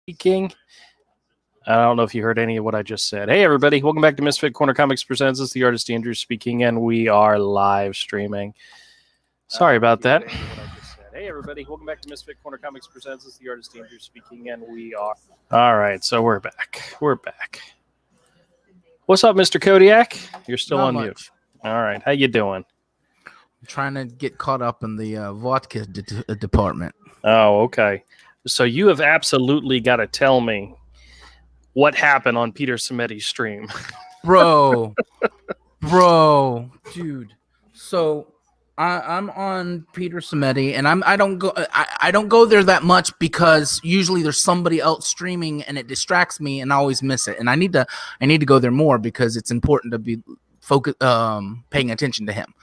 speaking. I don't know if you heard any of what I just said. Hey, everybody. Welcome back to Misfit Corner Comics Presents. This is the artist Andrew speaking, and we are live streaming. Sorry about that. Hey, everybody. Welcome back to Misfit Corner Comics Presents. This is the artist Andrew speaking, and we are... All right, so we're back. What's up, Mr. Kodiak? You're still on mute. All right. How you doing? I'm trying to get caught up in the vodka department. Oh, okay. So you have absolutely got to tell me what happened on Peter Simeti's stream. Bro, dude. So I'm on Peter Simeti, and I don't go there that much because usually there's somebody else streaming and it distracts me and I always miss it. And I need to go there more because it's important to be paying attention to him.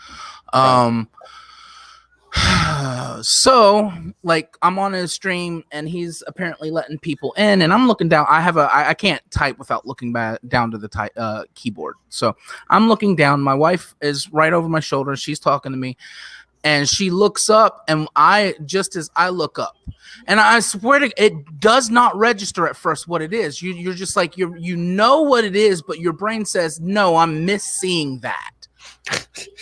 So like I'm on his stream and he's apparently letting people in, and I'm looking down. I can't type without looking back down to the keyboard. So I'm looking down. My wife is right over my shoulder. She's talking to me, and she looks up, and just as I look up, and I swear to it does not register at first what it is. You're just like you know what it is, but your brain says no. I'm misseeing that.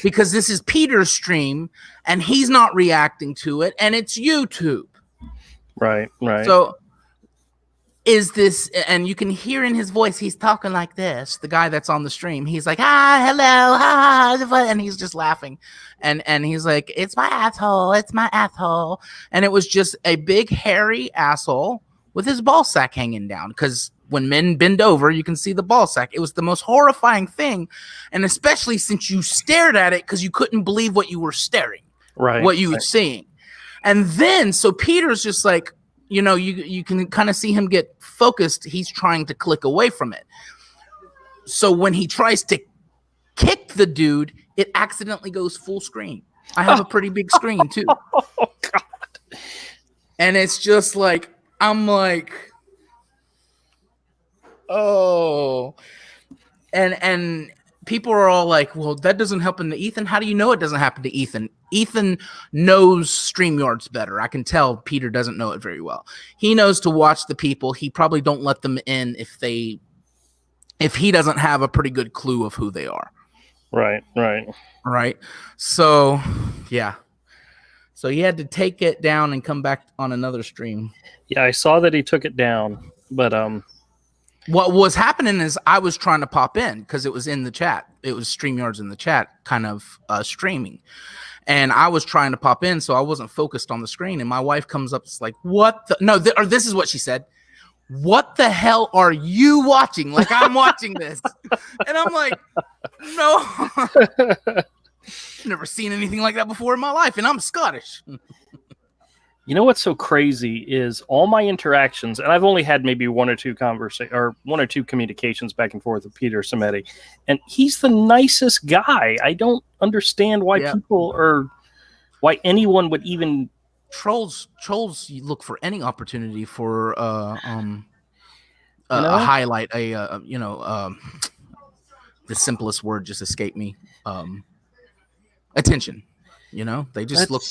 Because this is Peter's stream and he's not reacting to it, and it's YouTube. Right. So is this, and you can hear in his voice, he's talking like this. The guy that's on the stream, he's like, hello, and he's just laughing. And he's like, it's my asshole. And it was just a big hairy asshole with his ball sack hanging down, because when men bend over, you can see the ball sack. It was the most horrifying thing, and especially since you stared at it because you couldn't believe what you were staring, what you were seeing. And then, so Peter's just like, you can kind of see him get focused. He's trying to click away from it. So when he tries to kick the dude, it accidentally goes full screen. I have a pretty big screen too. Oh, God. And it's just like, I'm like... Oh, and people are all like, well, that doesn't happen to Ethan. How do you know it doesn't happen to Ethan? Ethan knows StreamYards better. I can tell Peter doesn't know it very well. He knows to watch the people. He probably don't let them in if he doesn't have a pretty good clue of who they are. Right. So, yeah. So he had to take it down and come back on another stream. Yeah, I saw that he took it down, but what was happening is I was trying to pop in because it was in the chat. It was StreamYards in the chat kind of streaming. And I was trying to pop in, so I wasn't focused on the screen. And my wife comes up, it's like, what the? No, or this is what she said. What the hell are you watching? Like, I'm watching this. And I'm like, no. Never seen anything like that before in my life. And I'm Scottish. You know what's so crazy is all my interactions, and I've only had maybe one or two communications back and forth with Peter Simeti, and he's the nicest guy. I don't understand why why anyone would even trolls look for any opportunity for a highlight, the simplest word just escaped me. Attention. They just look.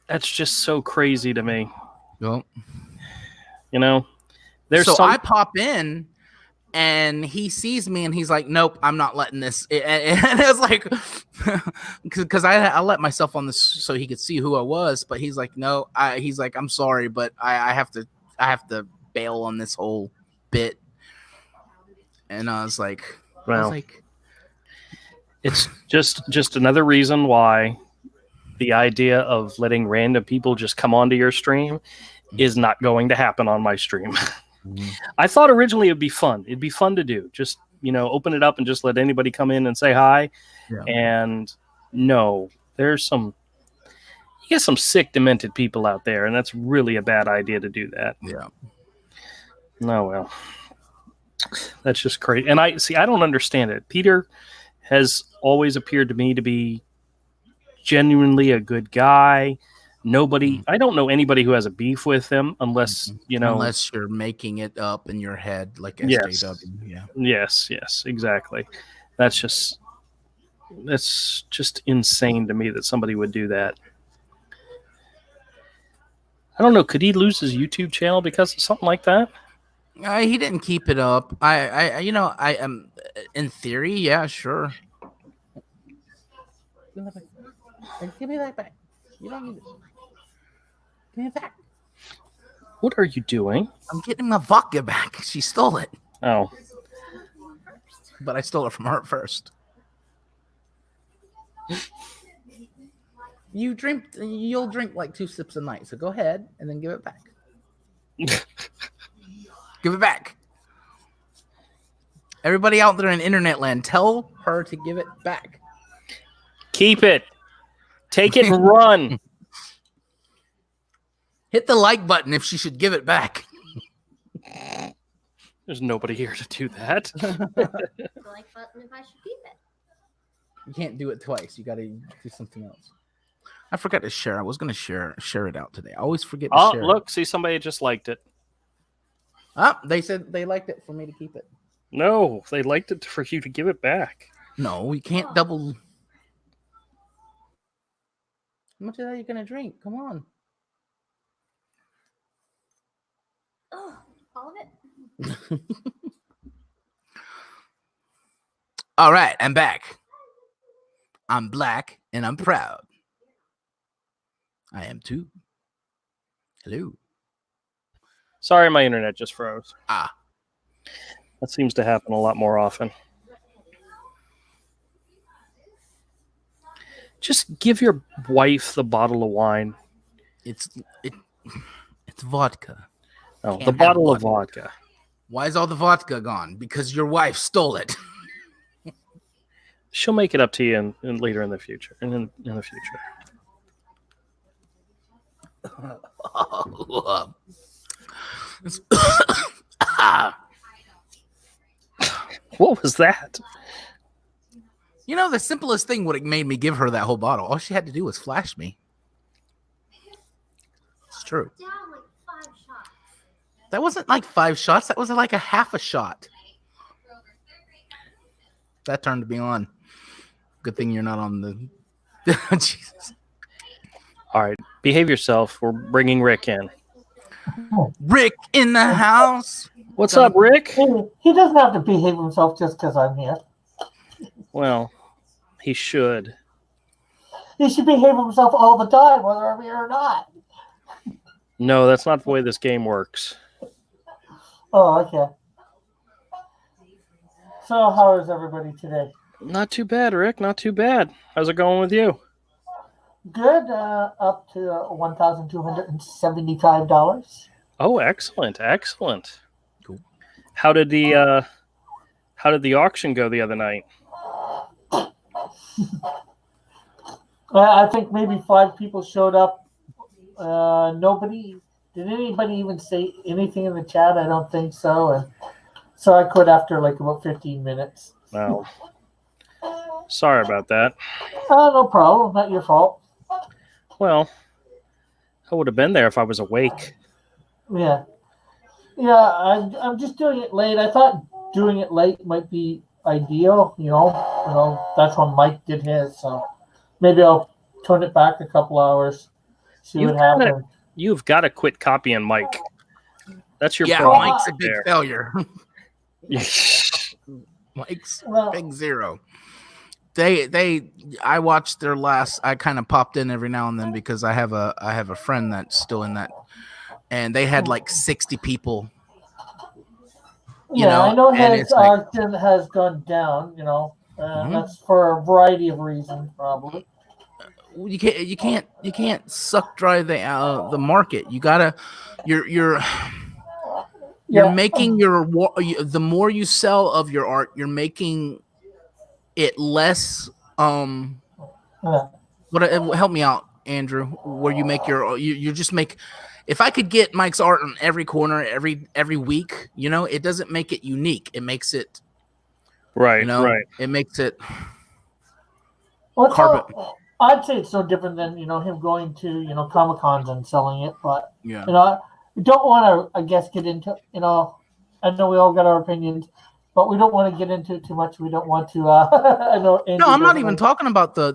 That's just so crazy to me. Well, there's I pop in and he sees me and he's like, nope, I'm not letting this. And it was like, because I let myself on this so he could see who I was, but he's like, no, he's like, I'm sorry, but I have to bail on this whole bit. And I was like, it's just another reason why the idea of letting random people just come onto your stream is not going to happen on my stream. I thought originally it'd be fun. It'd be fun to do. Just, open it up and just let anybody come in and say hi. Yeah. And no, you get some sick, demented people out there, and that's really a bad idea to do that. Yeah. No, well, that's just crazy. And I don't understand it. Peter has always appeared to me to be genuinely a good guy. I don't know anybody who has a beef with him unless unless you're making it up in your head like SJW. Yeah. Yes, exactly. That's just insane to me that somebody would do that. I don't know. Could he lose his YouTube channel because of something like that? He didn't keep it up. I am in theory, yeah, sure. Give me that back. You don't need it. Give me it back. What are you doing? I'm getting my vodka back. She stole it, Oh, but I stole it from her first. You'll drink like 2 sips a night. So go ahead and then give it back. Give it back. Everybody out there in internet land, tell her to give it back. keep it. Take it and run. Hit the like button if she should give it back. There's nobody here to do that. The like button if I should keep it. You can't do it twice. You got to do something else. I forgot to share. I was going to share it out today. I always forget to Oh, share. look, see, somebody just liked it. Oh, they said they liked it for me to keep it. No, they liked it for you to give it back. No, we can't double. How much of that are you going to drink? Come on. Oh, all of it. All right, I'm back. I'm black and I'm proud. I am too. Hello. Sorry, my internet just froze. Ah. That seems to happen a lot more often. Just give your wife the bottle of wine. It's vodka. Oh, Can't the have bottle of vodka. Why is all the vodka gone? Because your wife stole it. She'll make it up to you in later in the future. In the future. What was that? You know, the simplest thing would have made me give her that whole bottle. All she had to do was flash me. It's true. Down like 5 shots. That wasn't like 5 shots. That was like a half a shot. That turned me on. Good thing you're not on the... Jesus. All right, behave yourself. We're bringing Rick in. Rick in the house. What's up, Rick? He doesn't have to behave himself just because I'm here. Well, he should. He should behave himself all the time, whether I'm here or not. No, that's not the way this game works. Oh, okay. So, how is everybody today? Not too bad, Rick. Not too bad. How's it going with you? Good. Up to $1,275. Oh, excellent, excellent. Cool. How did the auction go the other night? I think maybe 5 people showed up. Did anybody even say anything in the chat? I don't think so. And so I quit after like about 15 minutes. No. Sorry about that. No problem. Not your fault. Well, I would have been there if I was awake. Yeah. Yeah, I'm just doing it late. I thought doing it late might be ideal, you know, that's when Mike did his, so maybe I'll turn it back a couple hours, see what happens. You've got to quit copying Mike. That's your Yeah, problem. Mike's a big failure. failure. Mike's Well, big zero. I watched their last. I kind of popped in every now and then because I have a friend that's still in that, and they had like 60 people. I know and his it's like- auction has gone down, that's for a variety of reasons, probably. You can't suck dry the market. You gotta you're making the more you sell of your art, you're making it less. Help me out, Andrew. Where you make you just make. If I could get Mike's art on every corner every week, it doesn't make it unique. It makes it Right, right. It makes it Well, carpet. I'd say it's no different than him going to Comic-Cons and selling it, but Yeah. we don't want to, I guess, get into I know we all got our opinions, but we don't want to get into it too much. We don't want to. I know. Andy No, I'm not doesn't even like- talking about the.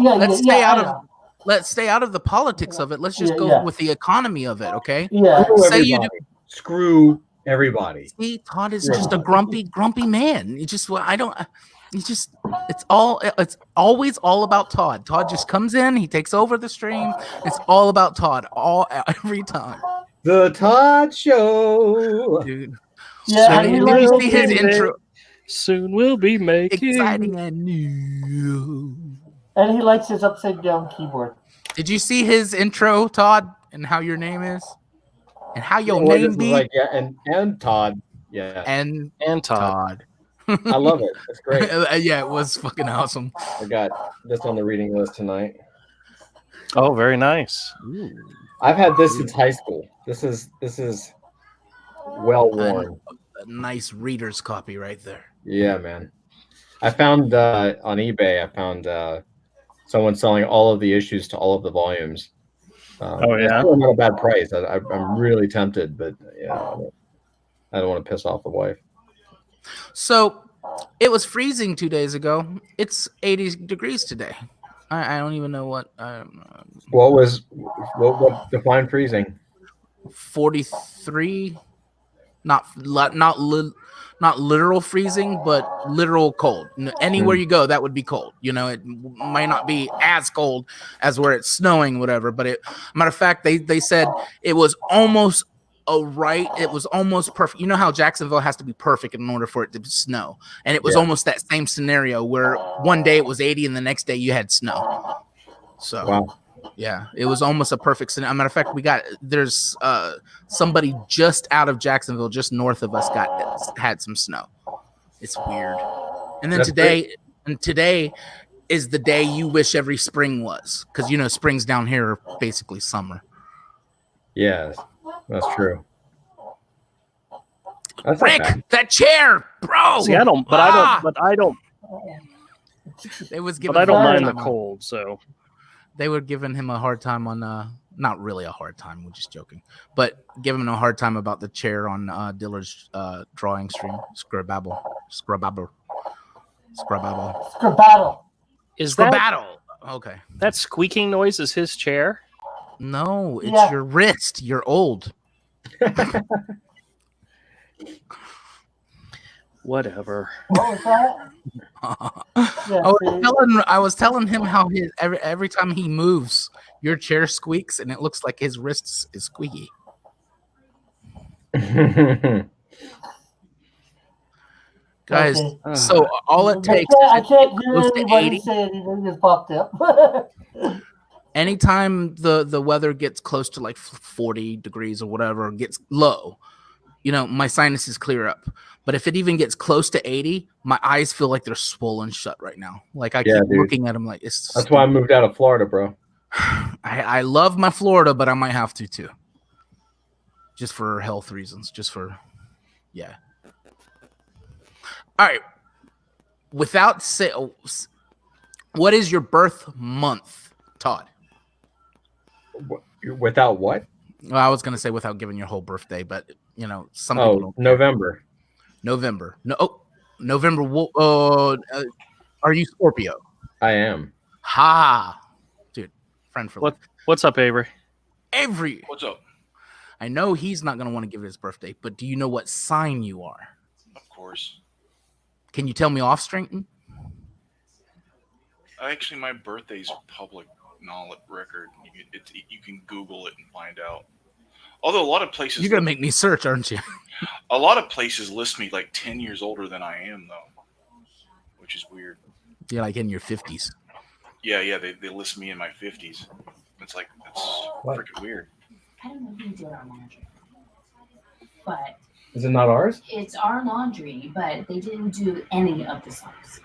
Yeah, Let's stay out of. let's stay out of the politics of it. Let's just go Yeah. with the economy of it, okay? Yeah. Screw Say you everybody. Screw everybody. See, Todd is Yeah. just a grumpy man. You just, I don't. It's always all about Todd. Todd just comes in, he takes over the stream. It's all about Todd, every time, The Todd Show. dude. Yeah, So, and he did likes you see his to- intro? Soon we'll be making. Exciting and new. and he likes his upside down keyboard. Did you see his intro, Todd, and how your name is, and how your Or name just be, like, yeah, and Todd. Yeah, and And Todd. Todd. I love it. It's great. Yeah, it was fucking awesome. I got this on the reading list tonight. Oh, very nice. I've had this since high school. This is well worn. A nice reader's copy right there. Yeah, man. I found on eBay. I found someone selling all of the issues to all of the volumes. Oh, yeah? it's still not a bad price. I'm really tempted, but yeah, I don't want to piss off the wife. So it was freezing 2 days ago. It's 80 degrees today. I don't even know what. What defined freezing? 43. Not literal freezing, but literal cold. Anywhere you go, that would be cold. You know, it might not be as cold as where it's snowing, whatever. But matter of fact, they said it was almost it was almost perfect. You know how Jacksonville has to be perfect in order for it to snow, and it was Yeah. almost that same scenario where one day it was 80 and the next day you had snow. So Wow. yeah, it was almost a perfect scenario. Matter of fact, there's somebody just out of Jacksonville, just north of us, had some snow. It's weird. And then That's today is the day you wish every spring was, because you know springs down here are basically summer. Yes, that's true. That's not Rick, bad. that chair, bro. See, I don't, but Ah! I don't It was But giving I don't him a hard mind the time on- cold. So They were giving him a hard time on not really a hard time, we're just joking, but giving him a hard time about the chair on Dillard's drawing stream. Scrababble. Scribbattle. is that Scrabbattle. Okay. that squeaking noise is his chair? No, it's Yeah. your wrist. You're old. Whatever. What was that? Yeah, I was telling him how every time he moves, your chair squeaks, and it looks like his wrist is squeaky. Guys, Okay. so all it takes I can't hear close to anybody 80. say anything. Just popped up. Anytime the weather gets close to like 40 degrees or whatever, gets low, you know, my sinuses clear up. But if it even gets close to 80, my eyes feel like they're swollen shut right now. Like I Yeah, keep dude. looking at them like it's. That's why I moved out of Florida, bro. I love my Florida, but I might have to too. Just for health reasons. Yeah. All right. Without say, what is your birth month, Todd? Without what? Well, I was gonna say without giving your whole birthday, but you know, some people Oh, don't. November. November. November. Are you Scorpio? I am. Ha, dude, friend for life. What's up, Avery? What's up? I know he's not gonna want to give it his birthday, but do you know what sign you are? Of course. Can you tell me off strength? Actually, my birthday's public knowledge record. You can Google it and find out. Although a lot of places, You're gonna make me search, aren't you? a lot of places list me like 10 years older than I am, though, which is weird. You're like in your 50s. Yeah, they list me in my 50s. It's like that's What? freaking weird. I don't know who did our laundry, but Is it not ours? it's our laundry, but they didn't do any of the socks.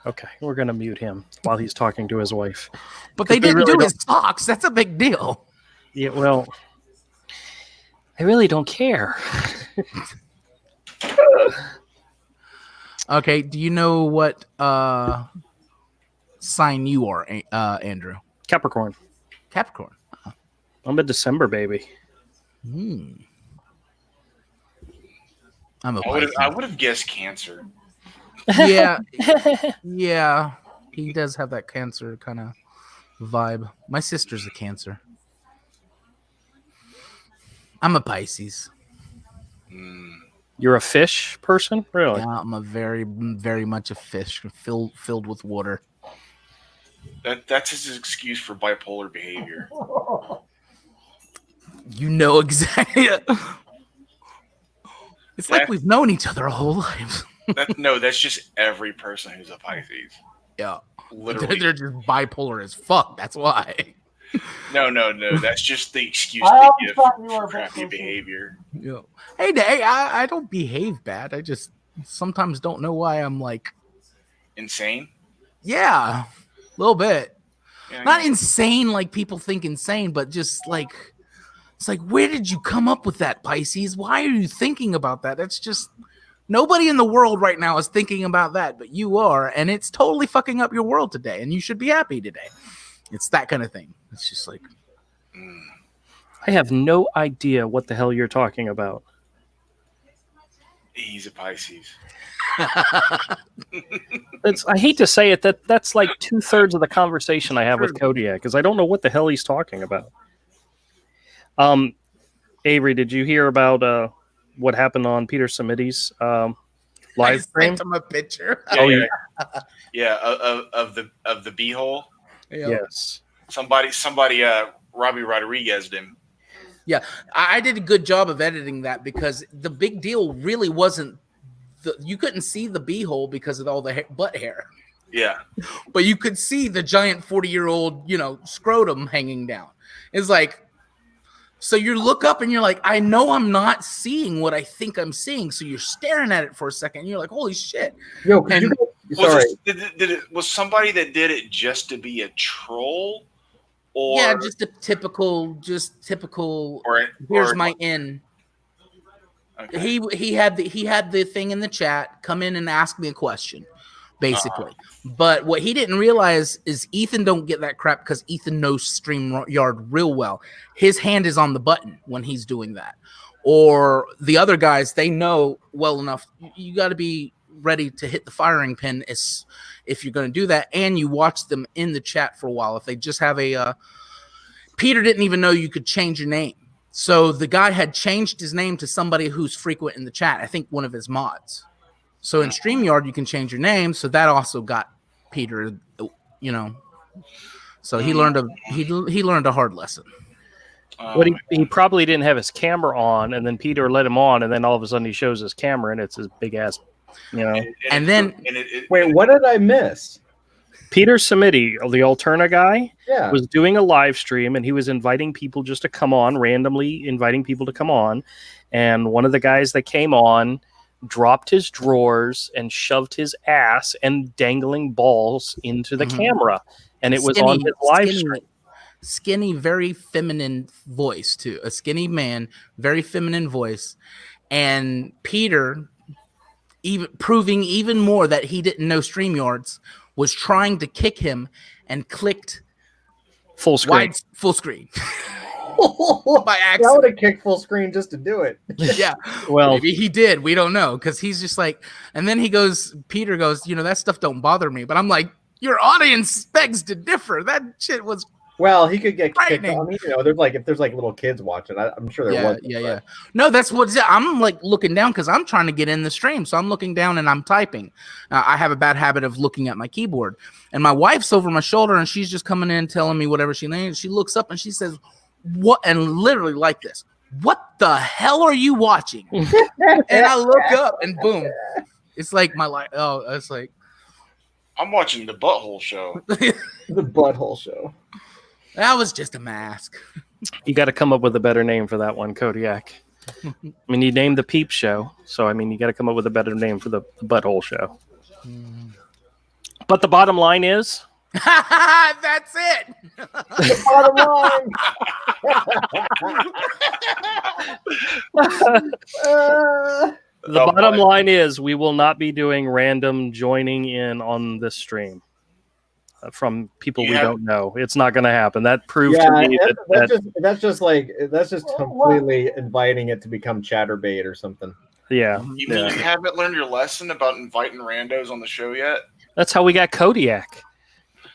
Okay, we're gonna mute him while he's talking to his wife. But they Because we didn't really do his socks. That's a big deal. Yeah, well, I really don't care. Okay, do you know what sign you are, Andrew? Capricorn. Capricorn. I'm a December baby. Hmm. I'm a I would Pisces. have guessed Cancer. Yeah, yeah. He does have that Cancer kind of vibe. My sister's a Cancer. I'm a Pisces. Mm. You're a fish person, really? Yeah, I'm a very much a fish filled with water. That's his excuse for bipolar behavior. You know exactly. It's like That- we've known each other our whole lives. No, that's just every person who's a Pisces. Yeah, Literally. they're just bipolar as fuck. That's why. No. That's just the excuse I they always give thought you were for a bit crappy crazy. behavior. Yeah. Hey, I don't behave bad. I just sometimes don't know why I'm like, Insane? yeah, a little bit. Yeah, Not yeah. insane like people think insane, but just like it's like, where did you come up with that, Pisces? Why are you thinking about that? That's just nobody in the world right now is thinking about that, but you are, and it's totally fucking up your world today, and you should be happy today. It's that kind of thing. It's just like, Mm. I have no idea what the hell you're talking about. He's a Pisces. I hate to say it, that's like 2/3 of the conversation I have with Kodiak, because I don't know what the hell he's talking about. Avery, did you hear about what happened on Peter Simity's I live stream? sent him a picture. Oh, yeah. Yeah, of the beehole. Yeah. Yes. Somebody Robbie Rodriguez him. I did a good job of editing that because the big deal really wasn't you couldn't see the beehole because of all the butt hair, Yeah. but you could see the giant 40-year-old, scrotum hanging down. It's like, so you look up and you're like, I know I'm not seeing what I think I'm seeing. So you're staring at it for a second. And you're like, holy shit. Yo, could And- you sorry. Was somebody that did it just to be a troll? Or Yeah, just typical. or Here's or- my in. okay. He had the thing in the chat, come in and ask me a question, basically. But what he didn't realize is Ethan don't get that crap because Ethan knows StreamYard real well. His hand is on the button when he's doing that. Or the other guys, they know well enough. You got to be ready to hit the firing pin if you're going to do that. And you watch them in the chat for a while. If they just have Peter didn't even know you could change your name. So the guy had changed his name to somebody who's frequent in the chat. I think one of his mods. So in StreamYard, you can change your name. So that also got Peter, So he learned a hard lesson. But he probably didn't have his camera on, and then Peter let him on, and then all of a sudden he shows his camera, and it's his big ass, And then- Wait, what did I miss? Peter Simity, the Alterna guy, Yeah. was doing a live stream, and he was inviting people just to come on, randomly inviting people to come on. And one of the guys that came on dropped his drawers and shoved his ass and dangling balls into the camera. And it was on his live stream. Skinny, very feminine voice too. A skinny man, very feminine voice. And Peter, even proving even more that he didn't know StreamYards, was trying to kick him and clicked Full screen. full screen by I would accident. have kicked full screen just to do it. Yeah, Well, maybe he did. We don't know because he's just like. And then Peter goes, that stuff don't bother me. But I'm like, your audience begs to differ. That shit was. Well, he could get kicked. Frightening. I mean, if there's like little kids watching, I'm sure there was. Yeah. No, that's what I'm like looking down because I'm trying to get in the stream. So I'm looking down and I'm typing. I have a bad habit of looking at my keyboard. And my wife's over my shoulder and she's just coming in telling me whatever she needs. She looks up and she says, "What?" And literally like this. "What the hell are you watching?" And I look up and boom. It's like my life. Oh, it's like I'm watching the Butthole Show. The Butthole Show. that was just a mask. you got to come up with a better name for that one, Kodiak. I mean, you named the Peep Show, so I mean, you got to come up with a better name for the Butthole Show. But the bottom line is, That's it. Bottom line. the bottom line is, we will not be doing random joining in on this stream from people we Yeah. don't know. It's not going to happen. That proved Yeah, to me that's just completely inviting it to become chatterbait or something. yeah, You mean yeah. you haven't learned your lesson about inviting randos on the show yet? That's how we got Kodiak.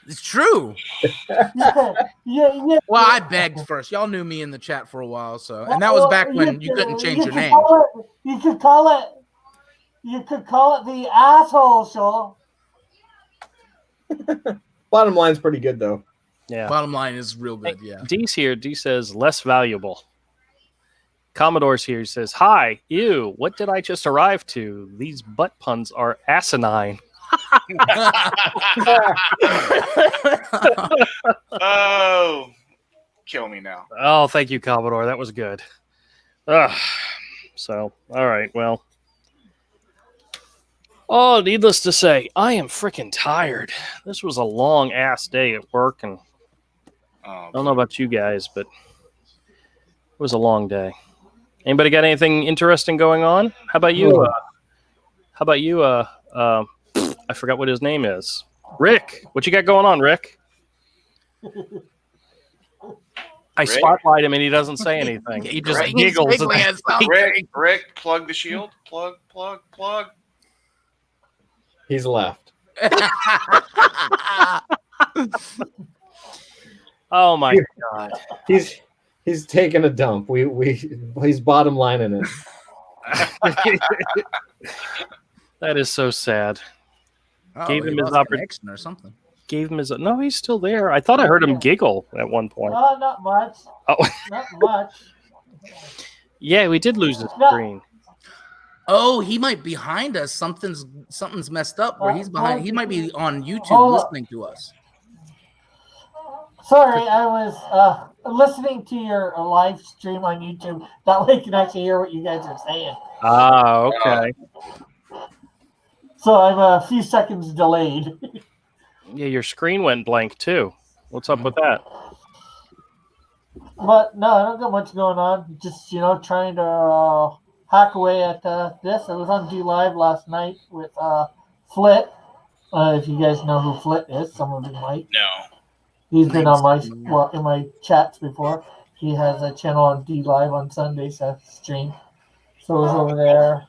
It's true. Yeah. Well, I begged first. Y'all knew me in the chat for a while, so and that was back when you couldn't change your name. You could call it the asshole show. Bottom line's pretty good though. Yeah. Bottom line is real good. Yeah. D's here. D says less valuable. Commodore's here. He says, "Hi, ew. What did I just arrive to? These butt puns are asinine." Oh, kill me now. Oh, thank you, Commodore. That was good. Ugh. So, all right. Well. Oh, needless to say, I am freaking tired. This was a long ass day at work, and I don't know about you guys, but it was a long day. Anybody got anything interesting going on? How about you? I forgot what his name is. Rick, what you got going on, Rick? I Rick? spotlight him and he doesn't say anything. He just Rick? giggles. Rick, plug the shield. Plug. He's left. Oh my god! He's taking a dump. He's bottom lining it. That is so sad. Oh, Gave he him his lost connection or something. Gave him his. No, he's still there. I thought I heard him giggle at one point. Not much. Oh, Not much. yeah, we did lose the No. screen. Oh, he might be behind us. Something's messed up where he's behind. He might be on YouTube Hold on. listening to us. Sorry, I was listening to your live stream on YouTube. That way, I can actually hear what you guys are saying. Ah, okay. So I'm a few seconds delayed. Yeah, your screen went blank too. What's up with that? But no, I don't got much going on. Just trying to hack away at this. I was on D Live last night with Flit. If you guys know who Flit is, some of you might. No. He's been on in my chats before. He has a channel on D Live on Sundays to stream. So I was over there.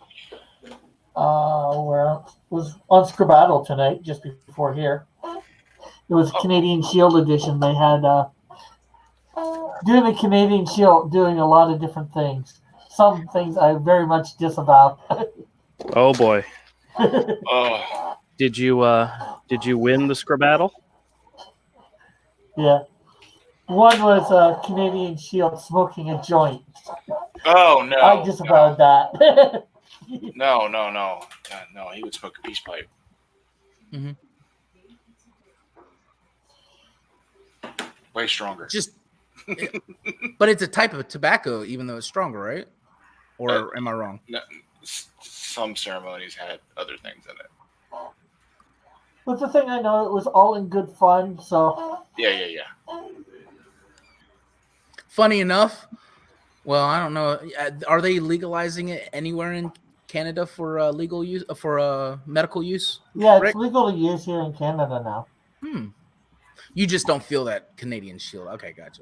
Where I was on Scribbattle tonight, just before here. It was Canadian Shield edition. They had doing the Canadian Shield, doing a lot of different things. Some things I very much disavow. Oh boy! Oh. Did you win the Scribbattle? Yeah. One was Canadian Shield smoking a joint. Oh no. I disavowed that. No. No, he would smoke a peace pipe. Mhm. Way stronger. Just, but it's a type of tobacco, even though it's stronger, right? Or am I wrong? No, some ceremonies had other things in it. But the thing I know, it was all in good fun. So Yeah. Funny enough, well, I don't know. Are they legalizing it anywhere in Canada for legal use, for medical use? yeah, it's Rick? legal to use here in Canada now. You just don't feel that Canadian Shield. Okay, gotcha.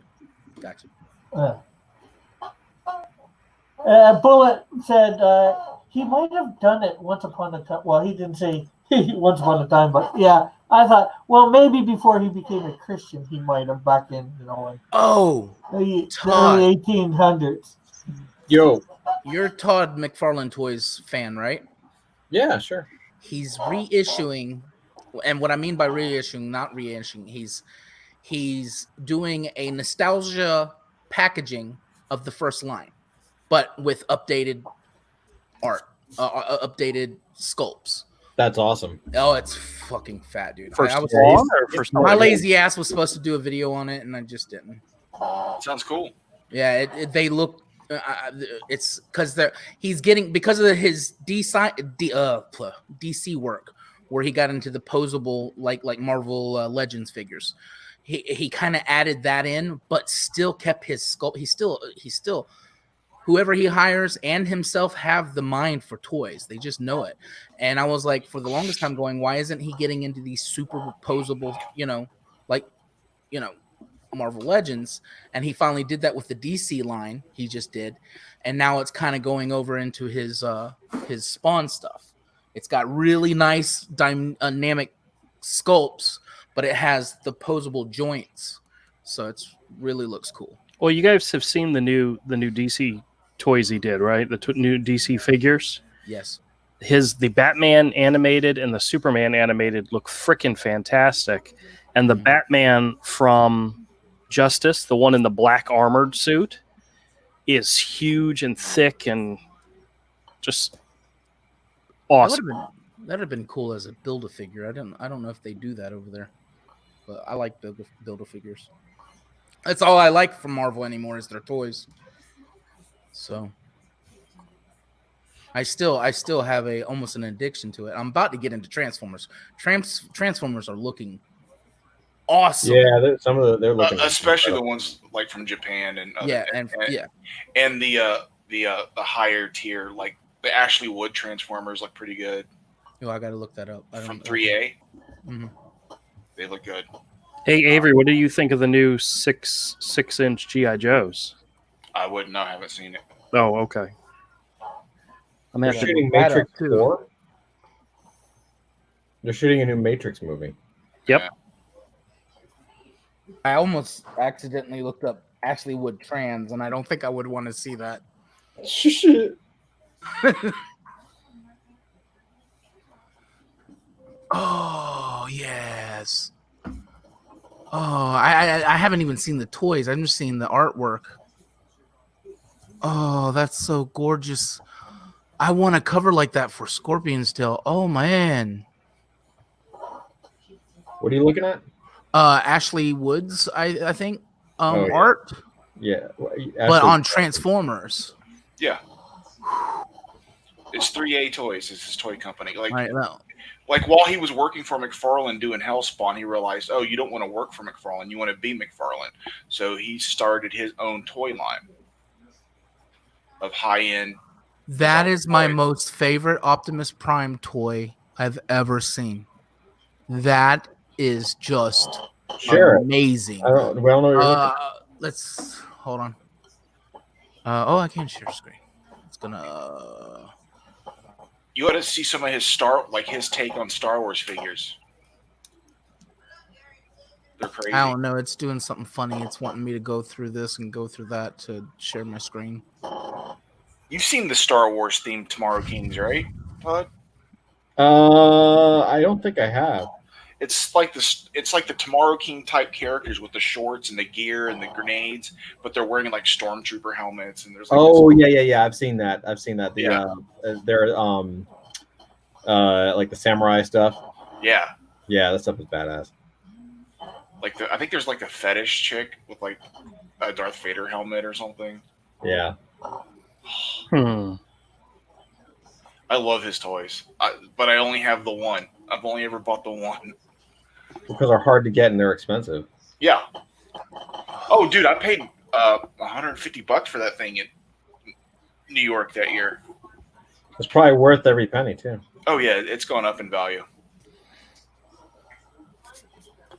Bullet said he might have done it once upon a time. Well, he didn't say once upon a time, but yeah, I thought, well, maybe before he became a Christian, he might have back in, Oh, the Todd. early 1800s. Yo. You're Todd McFarlane Toys fan, right? Yeah, sure. He's reissuing, and what I mean by reissuing, not reissuing, he's doing a nostalgia packaging of the first line, but with updated art, updated sculpts. That's awesome. Oh, it's fucking fat, dude. For I was, Spawn or for my Spawn? lazy ass was supposed to do a video on it, and I just didn't. Sounds cool. Yeah, they look. It's because he's getting, because of his DC work, where he got into the posable like Marvel Legends figures. He kind of added that in, but still kept his sculpt. He's still whoever he hires and himself have the mind for toys. They just know it. And I was like, for the longest time going, why isn't he getting into these super posable, Marvel Legends? And he finally did that with the DC line he just did. And now it's kind of going over into his Spawn stuff. It's got really nice dynamic sculpts, but it has the posable joints, so it's really looks cool. Well, you guys have seen the new DC toys he did, right? The new DC figures. Yes. The Batman animated and the Superman animated look freaking fantastic, and the Batman from Justice, the one in the black armored suit, is huge and thick and just awesome. That'd have been cool as a Build-A-Figure. I don't know if they do that over there, but I like Build-A-Figures. That's all I like from Marvel anymore is their toys. So I still have almost an addiction to it. I'm about to get into Transformers. Transformers are looking awesome. Yeah, they're looking especially the ones like from Japan and and the higher tier, like the Ashley Wood Transformers look pretty good. Oh, I gotta look that up. From 3A. Mhm. They look good. Hey Avery, what do you think of the new 6-inch GI Joes? I wouldn't know. I haven't seen it. Oh, okay. I'm They're having shooting that Matrix up, too. 4. They're shooting a new Matrix movie. Yep. I almost accidentally looked up Ashley Wood Trans, and I don't think I would want to see that. Shit. Oh yes. Oh, I haven't even seen the toys. I'm just seeing the artwork. Oh, that's so gorgeous. I want a cover like that for Scorpion's Tail. Oh man. What are you looking at? Ashley Woods, I think. Oh, yeah. Art. Yeah, But on Transformers. Yeah. It's 3A Toys. It's his toy company. Like, Right now. like while he was working for McFarlane doing Hellspawn, he realized, oh, you don't want to work for McFarlane. You want to be McFarlane. So he started his own toy line of high-end. That is my most favorite Optimus Prime toy I've ever seen. That is just Share it. amazing. I don't know. What you're Let's hold on. I can share screen. It's gonna. You ought to see some of his take on Star Wars figures. They're crazy. I don't know. It's doing something funny. It's wanting me to go through this and go through that to share my screen. You've seen the Star Wars themed Tomorrow Kings, right, Todd? I don't think I have. It's like the Tomorrow King type characters with the shorts and the gear and the grenades, but they're wearing like stormtrooper helmets and there's like Yeah. I've seen that. They're like the samurai stuff. yeah, Yeah, that stuff is badass. like I think there's like a fetish chick with like a Darth Vader helmet or something. Yeah. I love his toys, but I only have the one. I've only ever bought the one. Because they're hard to get and they're expensive. Yeah. Oh, dude, I paid $150 for that thing in New York that year. It's probably worth every penny too. Oh yeah, it's gone up in value.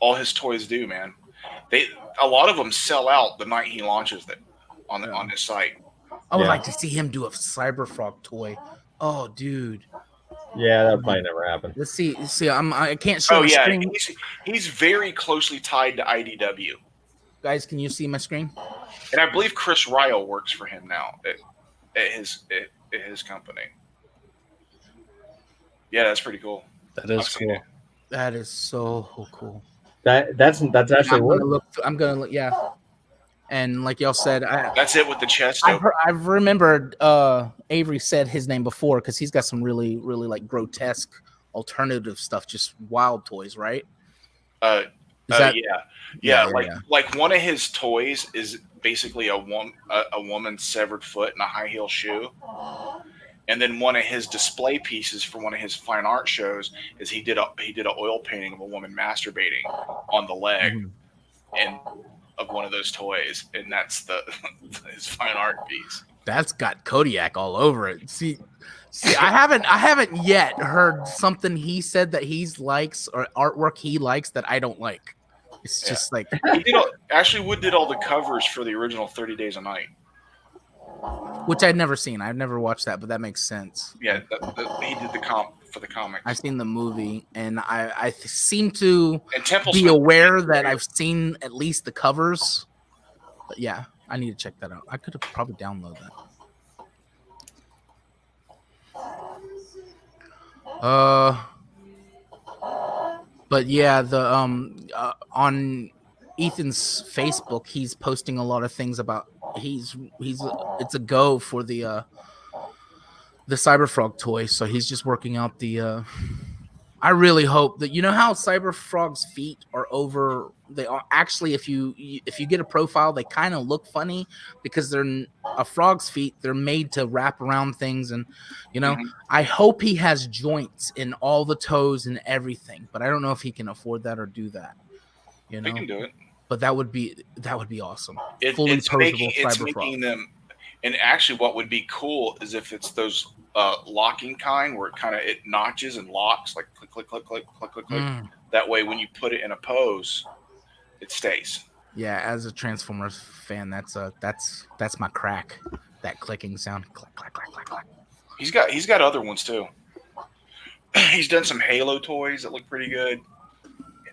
All his toys do, man. A lot of them sell out the night he launches it on his site. I would Yeah. like to see him do a Cyberfrog toy. Oh, dude. Yeah, that probably never happened. Let's see. I can't show Oh my yeah, screen. he's very closely tied to IDW, Guys, can you see my screen? and I believe Chris Ryle works for him now at his company. Yeah, that's pretty cool. That is I've seen cool. it. That is so cool. That's actually worth. I'm gonna look. Yeah. And like y'all said, That's it with the chest. I've remembered Avery said his name before because he's got some really, really like grotesque alternative stuff, just wild toys, right? Yeah. Yeah. Like one of his toys is basically a woman's severed foot in a high heel shoe, and then one of his display pieces for one of his fine art shows is he did an oil painting of a woman masturbating on the leg, and of one of those toys, and that's his fine art piece. That's got Kodiak all over it. See, I haven't yet heard something he said that he likes or artwork he likes that I don't like. It's just like Ashley Wood did all the covers for the original 30 Days a Night. which I'd never seen. I've never watched that, but that makes sense. Yeah, he did the comp for the comics. I've seen the movie, and I seem to And Temple be Smith- aware that I've seen at least the covers. But yeah, I need to check that out. I could have probably downloaded that. But yeah, the on Ethan's Facebook, he's posting a lot of things about it's a go for the Cyberfrog toy, so he's just working out the I really hope that, you know how Cyberfrog's feet are over, they are actually, if you get a profile, they kind of look funny because they're a frog's feet, they're made to wrap around things, and you know, I hope he has joints in all the toes and everything, but I don't know if he can afford that or do that. You know, They can do it. but that would be awesome. It's making them, and actually what would be cool is if it's those locking kind where it notches and locks, like click click click click click click click. That way when you put it in a pose, it stays. Yeah, as a Transformers fan, that's my crack, that clicking sound. Click click click click click. He's got other ones too. He's done some Halo toys that look pretty good.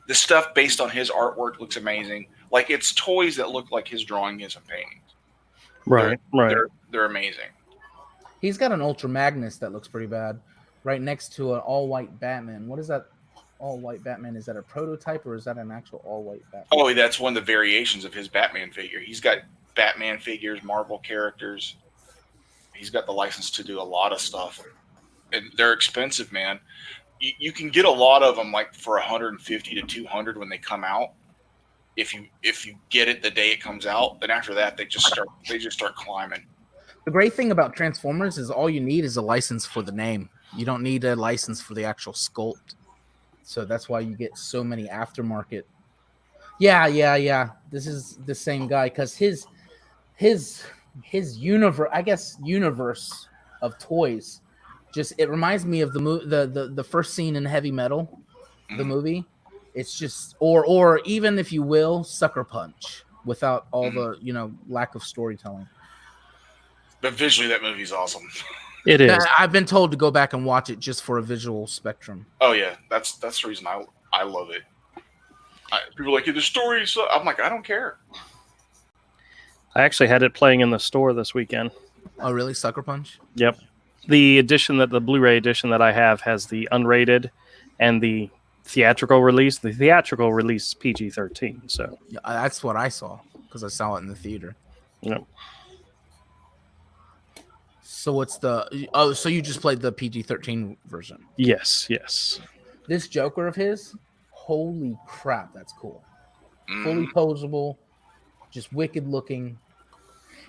The stuff based on his artwork looks amazing. Like, it's toys that look like his drawing is and paintings. Right. They're amazing. He's got an Ultra Magnus that looks pretty bad, right next to an all-white Batman. What is that all-white Batman? Is that a prototype or is that an actual all-white Batman? Oh, that's one of the variations of his Batman figure. He's got Batman figures, Marvel characters. He's got the license to do a lot of stuff. And they're expensive, man. You can get a lot of them like for $150 to $200 when they come out. If you get it the day it comes out, then after that they just start climbing. The great thing about Transformers is all you need is a license for the name. You don't need a license for the actual sculpt. So that's why you get so many aftermarket. Yeah. This is the same guy because his universe of toys. Just, it reminds me of the first scene in Heavy Metal, the movie. It's just, or even if you will, Sucker Punch, without all the lack of storytelling. But visually, that movie's awesome. It is. I've been told to go back and watch it just for a visual spectrum. Oh yeah, that's the reason I love it. People are like, the story. So I'm like, I don't care. I actually had it playing in the store this weekend. Oh really, Sucker Punch? Yep. The Blu-ray edition that I have has the unrated and the theatrical release. The theatrical release is PG-13. So yeah, that's what I saw because I saw it in the theater. Yep. So what's so you just played the PG-13 version? Yes. This Joker of his, holy crap, that's cool. Fully posable, just wicked looking.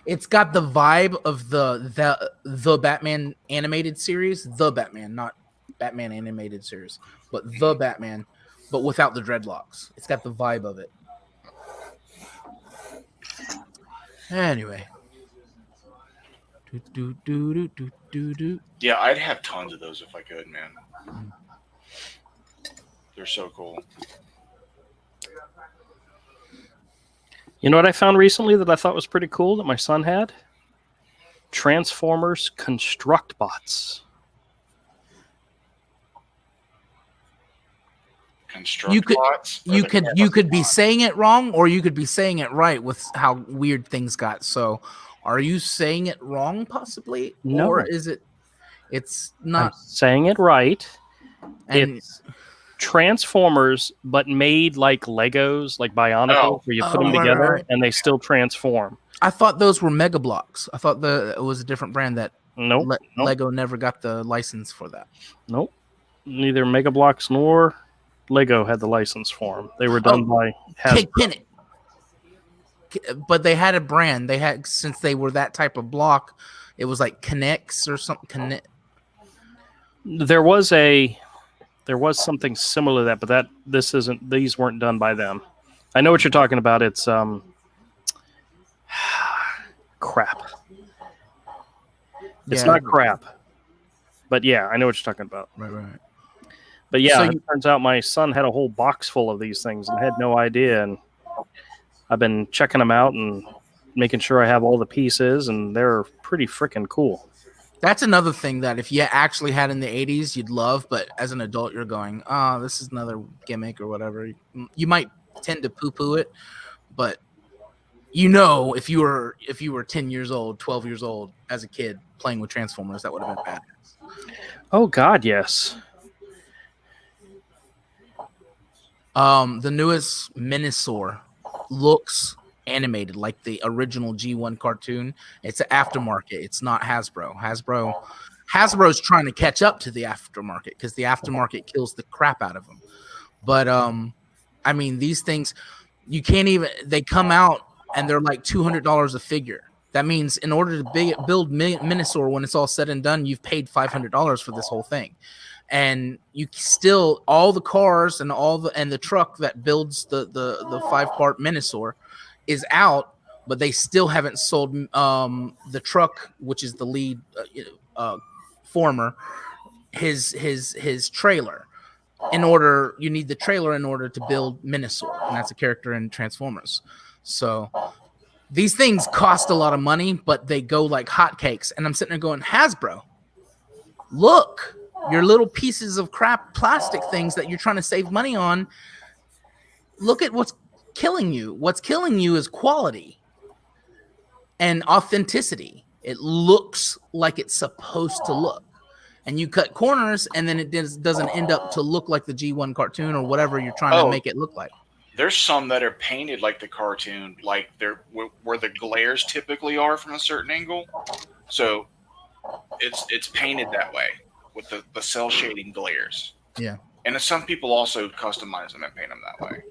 It's got the vibe of the Batman animated series, the Batman, not Batman animated series, but the Batman, but without the dreadlocks. It's got the vibe of it. Anyway. Yeah, I'd have tons of those if I could, man. They're so cool. You know what I found recently that I thought was pretty cool that my son had? Transformers Construct Bots. You could be saying it wrong or you could be saying it right with how weird things got. So are you saying it wrong possibly? No. Or is it's not I'm saying it right. and It's Transformers, but made like Legos, like Bionicle, where you put them together right. and they still transform. I thought those were Mega Bloks. I thought it was a different brand that Nope. Lego never got the license for that. Nope. Neither Mega Bloks nor Lego had the license for them. They were done by Hasbro. But they had a brand. They had, since they were that type of block, it was like Connects or something. There was something similar to that, but these weren't done by them. I know what you're talking about. It's crap. It's not crap. But yeah, I know what you're talking about. Right. But yeah, So it turns out my son had a whole box full of these things and had no idea. And I've been checking them out and making sure I have all the pieces, and they're pretty freaking cool. That's another thing that if you actually had in the 80s, you'd love, but as an adult, you're going, oh, this is another gimmick or whatever. You might tend to poo-poo it, but if you were 10 years old, 12 years old as a kid playing with Transformers, that would have been badass. Oh God, yes. The newest Minosaur looks animated like the original G1 cartoon. It's an aftermarket. It's not Hasbro. Hasbro's trying to catch up to the aftermarket because the aftermarket kills the crap out of them. But I mean, these things you can't even. They come out and they're like $200 a figure. That means in order to build Minosaur, when it's all said and done, you've paid $500 for this whole thing. And you still all the cars and the truck that builds the 5-part Minosaur is out, but they still haven't sold the truck, which is the lead former, his trailer. You need the trailer in order to build Minosaur, and that's a character in Transformers. So these things cost a lot of money, but they go like hotcakes. And I'm sitting there going, Hasbro, look. Your little pieces of crap plastic things that you're trying to save money on, look at what's killing you. What's killing you is quality and authenticity. It looks like it's supposed to look. And you cut corners, and then it doesn't end up to look like the G1 cartoon or whatever you're trying to make it look like. There's some that are painted like the cartoon, like they're where the glares typically are from a certain angle. So it's painted that way, with the cell shading glares. Yeah. And some people also customize them and paint them that way.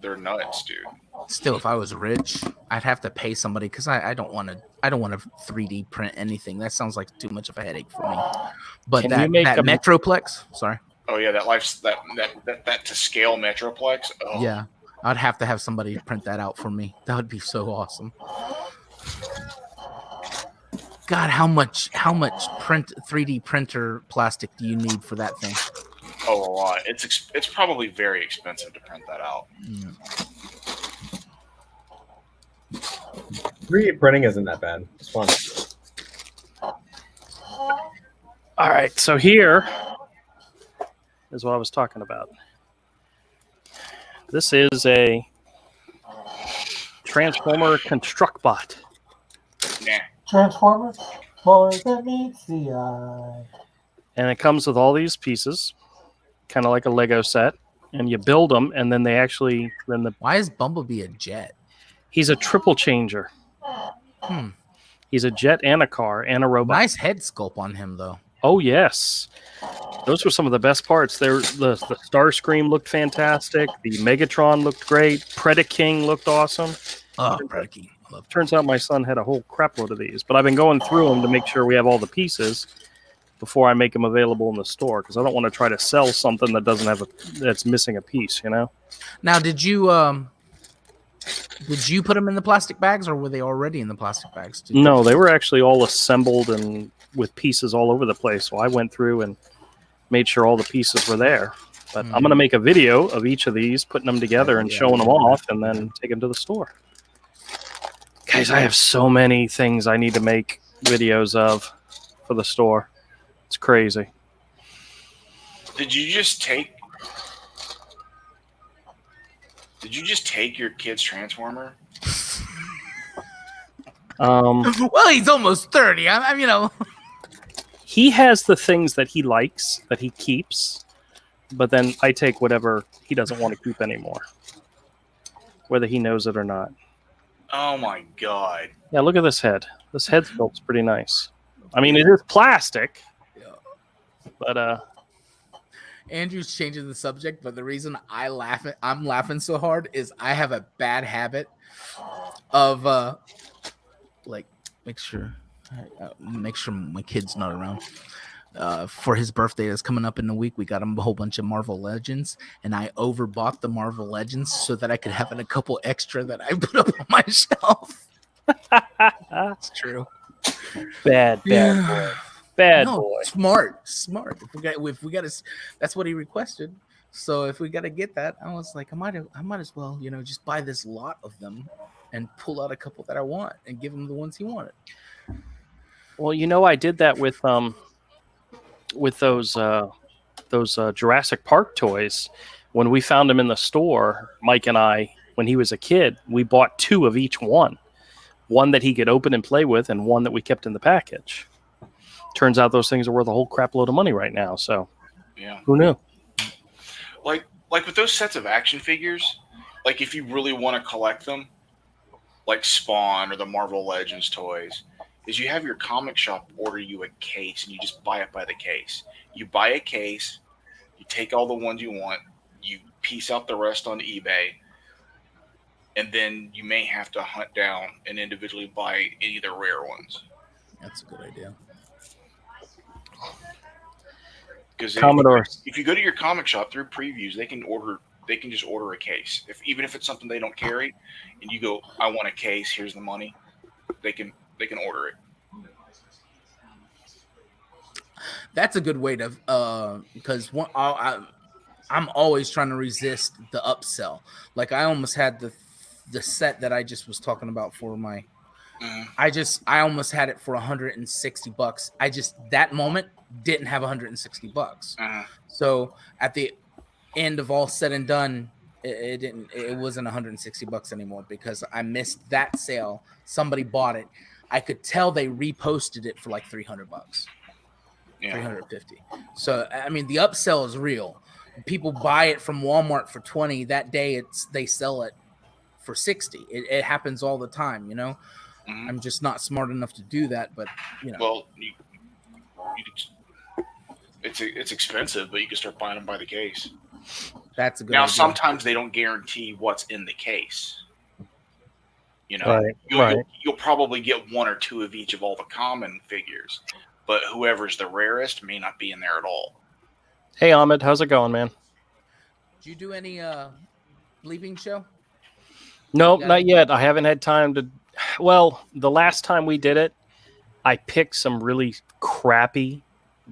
They're nuts, dude. Still, if I was rich, I'd have to pay somebody because I don't want to 3D print anything. That sounds like too much of a headache for me. But that Metroplex, sorry. Oh yeah, that to scale Metroplex. Oh. Yeah. I'd have to have somebody print that out for me. That would be so awesome. God, how much 3D printer plastic do you need for that thing? Oh, a lot. It's probably very expensive to print that out. Yeah. 3D printing isn't that bad. It's fun. All right, so here is what I was talking about. This is a Transformer ConstructBot. Nah. Transformers, more than meets the eye. And it comes with all these pieces, kind of like a Lego set. And you build them, and then Why is Bumblebee a jet? He's a triple changer. He's a jet and a car and a robot. Nice head sculpt on him, though. Oh, yes. Those were some of the best parts. The Starscream looked fantastic. The Megatron looked great. Predaking looked awesome. Oh, Predaking. Turns out my son had a whole crap load of these, but I've been going through them to make sure we have all the pieces before I make them available in the store, because I don't want to try to sell something that that's missing a piece, you know? Now, did you put them in the plastic bags, or were they already in the plastic bags? No, they were actually all assembled and with pieces all over the place. So I went through and made sure all the pieces were there. But I'm going to make a video of each of these, putting them together and showing them off, and then take them to the store. Guys, I have so many things I need to make videos of for the store. It's crazy. Did you just take your kid's Transformer? Well, he's almost 30. He has the things that he likes, that he keeps, but then I take whatever he doesn't want to keep anymore, whether he knows it or not. Oh my god. Yeah, look at this head. This head sculpt's pretty nice. I mean, it is plastic, but Andrew's changing the subject, but the reason I'm laughing so hard is I have a bad habit of make sure my kid's not around. For his birthday that's coming up in a week, we got him a whole bunch of Marvel Legends, and I overbought the Marvel Legends so that I could have a couple extra that I put up on my shelf. It's true. Bad boy. Bad boy. Smart. If we got to, that's what he requested. So if we got to get that, I was like, I might as well, just buy this lot of them and pull out a couple that I want and give him the ones he wanted. Well, you know, I did that with those Jurassic Park toys. When we found them in the store, Mike and I, when he was a kid, we bought 2 of each one that he could open and play with, and one that we kept in the package. Turns out those things are worth a whole crap load of money right now. So, Yeah. who knew? Like with those sets of action figures, like if you really want to collect them, like Spawn or the Marvel Legends toys, is you have your comic shop order you a case and you just buy it by the case. You buy a case, you take all the ones you want, you piece out the rest on eBay, and then you may have to hunt down and individually buy any of the rare ones. That's a good idea. Because Commodore. if you go to your comic shop through previews, they can just order a case. Even if it's something they don't carry, and you go, I want a case, here's the money, they can order it. That's a good way to because I'm always trying to resist the upsell. Like I almost had the set that I just was talking about for my. I almost had it for $160. I just that moment didn't have $160. So at the end of all said and done, it wasn't $160 anymore because I missed that sale. Somebody bought it. I could tell they reposted it for like $300. Yeah. 350. So I mean the upsell is real. People buy it from Walmart for 20. That day they sell it for 60. It happens all the time, you know. I'm just not smart enough to do that, but you know. Well, it's expensive, but you can start buying them by the case. That's a good Now, idea. sometimes they don't guarantee what's in the case. You know, Right. You'll probably get 1 or 2 of each of all the common figures, but whoever's the rarest may not be in there at all. Hey, Ahmed, how's it going, man? Did you do any bleeping show? No, Yeah. not yet. I haven't had time to. Well, the last time we did it, I picked some really crappy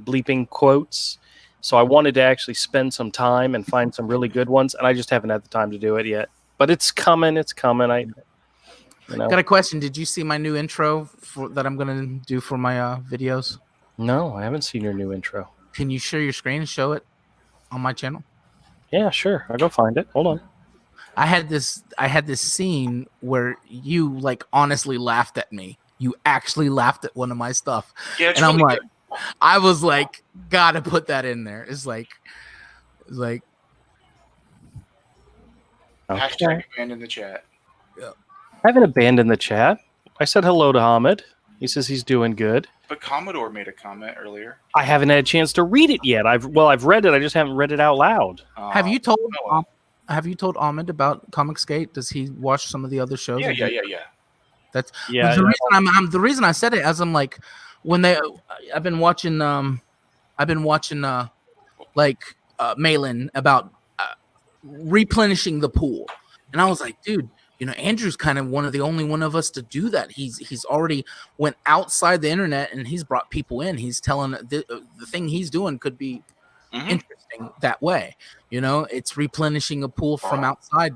bleeping quotes. So I wanted to actually spend some time and find some really good ones, and I just haven't had the time to do it yet. But it's coming. It's coming. Got a question. Did you see my new intro that I'm going to do for my videos? No, I haven't seen your new intro. Can you share your screen and show it on my channel? Yeah, sure. I'll go find it. Hold on. I had this scene where you like honestly laughed at me. You actually laughed at one of my stuff. Yeah, it's And I'm really like, I was like, gotta put that in there. It's like good. Okay. Hashtag command in the chat. I haven't abandoned the chat. I said hello to Ahmed. He says he's doing good. But Commodore made a comment earlier. I haven't had a chance to read it yet. I've read it. I just haven't read it out loud. Have you told Noah. have you told Ahmed about Comicsgate? Does he watch some of the other shows? Yeah. That's Yeah. the reason I said it as I'm like when I've been watching Malin about replenishing the pool, and I was like, dude, you know, Andrew's kind of one of us to do that. He's already went outside the internet and he's brought people in. He's telling the thing he's doing could be interesting that way. You know, it's replenishing a pool from outside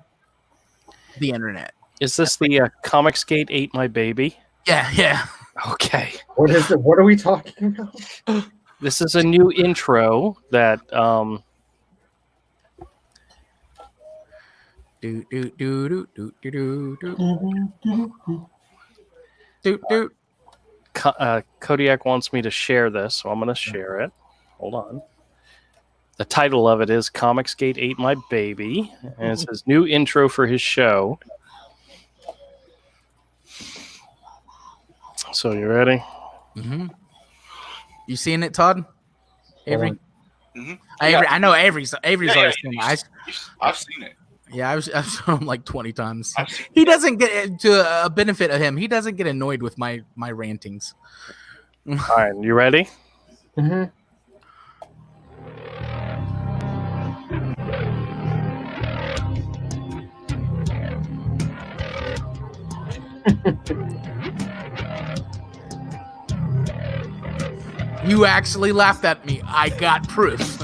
the internet. Is this the Comicsgate Ate My Baby? Yeah. Okay. What is it? What are we talking about? This is a new intro that Kodiak wants me to share this, so I'm going to share it. Hold on. The title of it is Comicsgate Ate My Baby, and it's his new intro for his show. So you ready? Mm-hmm. You seeing it, Todd? Avery? Mhm. Avery, I know Avery's already seen it. I've seen it. Yeah, I've shown him like 20 times. I've seen He doesn't get to a benefit of him. He doesn't get annoyed with my rantings. All right, you ready? Mm-hmm. You actually laughed at me. I got proof.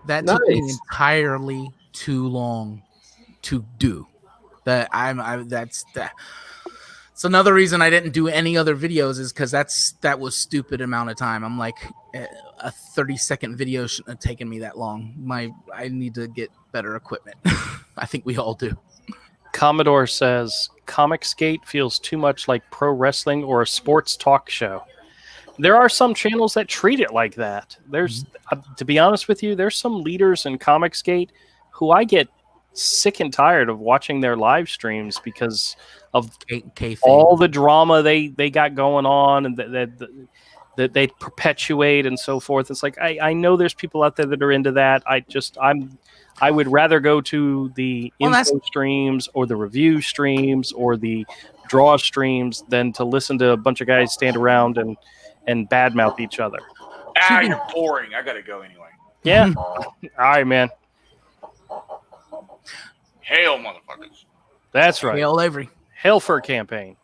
That took me Nice. entirely too long to do. That's it's another reason I didn't do any other videos is because that was stupid amount of time. I'm like, a 30-second video shouldn't have taken me that long. I need to get better equipment. I think we all do. Commodore says Comicsgate feels too much like pro wrestling or a sports talk show. There are some channels that treat it like that. There's, to be honest with you, there's some leaders in Comicsgate who I get sick and tired of watching their live streams because of all the drama they got going on and that they perpetuate and so forth. It's like I know there's people out there that are into that. I would rather go to the info streams or the review streams or the draw streams than to listen to a bunch of guys stand around and badmouth each other. You're boring. I gotta go anyway. Yeah. All right, man. Hail, motherfuckers. That's right. Hail Avery. Hail for a campaign.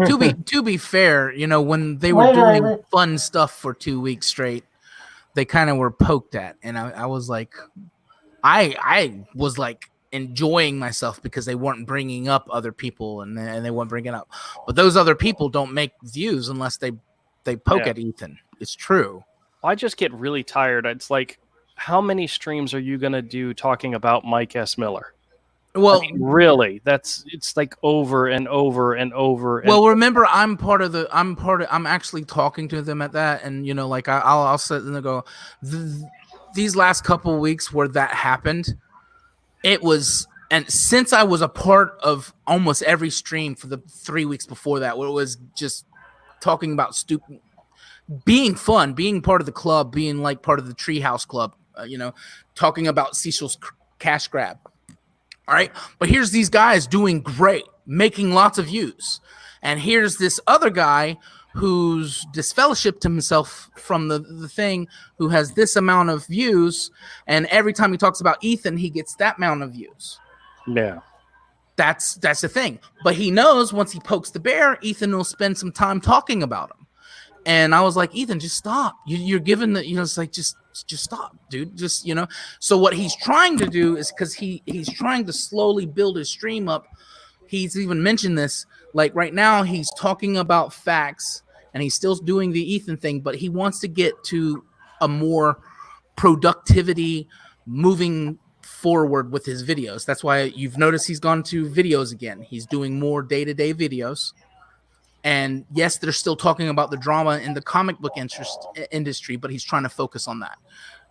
To be fair, when they were doing fun stuff for 2 weeks straight, they kind of were poked at, and I was like, I was like enjoying myself because they weren't bringing up other people and they weren't bringing up, but those other people don't make views unless they poke at Ethan. It's true. I just get really tired. It's like, how many streams are you gonna do talking about Mike S. Miller? Well, really, it's like over and over and over. Well, remember, I'm actually talking to them at that, and I'll sit and go, these last couple weeks where that happened, it was, and since I was a part of almost every stream for the 3 weeks before that, where it was just talking about stupid, being fun, being part of the club, being like part of the Treehouse Club, talking about Cecil's cash grab. All right. But here's these guys doing great, making lots of views. And here's this other guy who's disfellowshipped himself from the thing, who has this amount of views. And every time he talks about Ethan, he gets that amount of views. Yeah. That's the thing. But he knows once he pokes the bear, Ethan will spend some time talking about him. And I was like, Ethan, just stop. You're given the, it's like, just stop, dude. Just, So what he's trying to do is, because he's trying to slowly build his stream up. He's even mentioned this. Like right now, he's talking about facts and he's still doing the Ethan thing, but he wants to get to a more productivity moving forward with his videos. That's why you've noticed he's gone to videos again. He's doing more day-to-day videos. And yes, they're still talking about the drama in the comic book industry, but he's trying to focus on that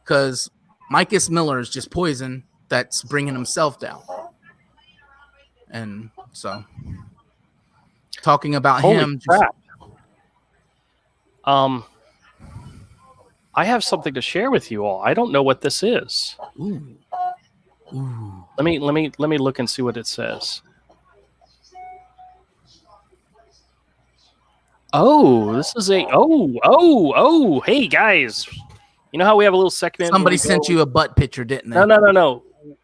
because Mike S. Miller is just poison that's bringing himself down. And so talking about him. Crap. I have something to share with you all. I don't know what this is. Ooh. Let me look and see what it says. Oh, this is hey guys. You know how we have a little segment? Somebody sent you a butt picture, didn't they? No.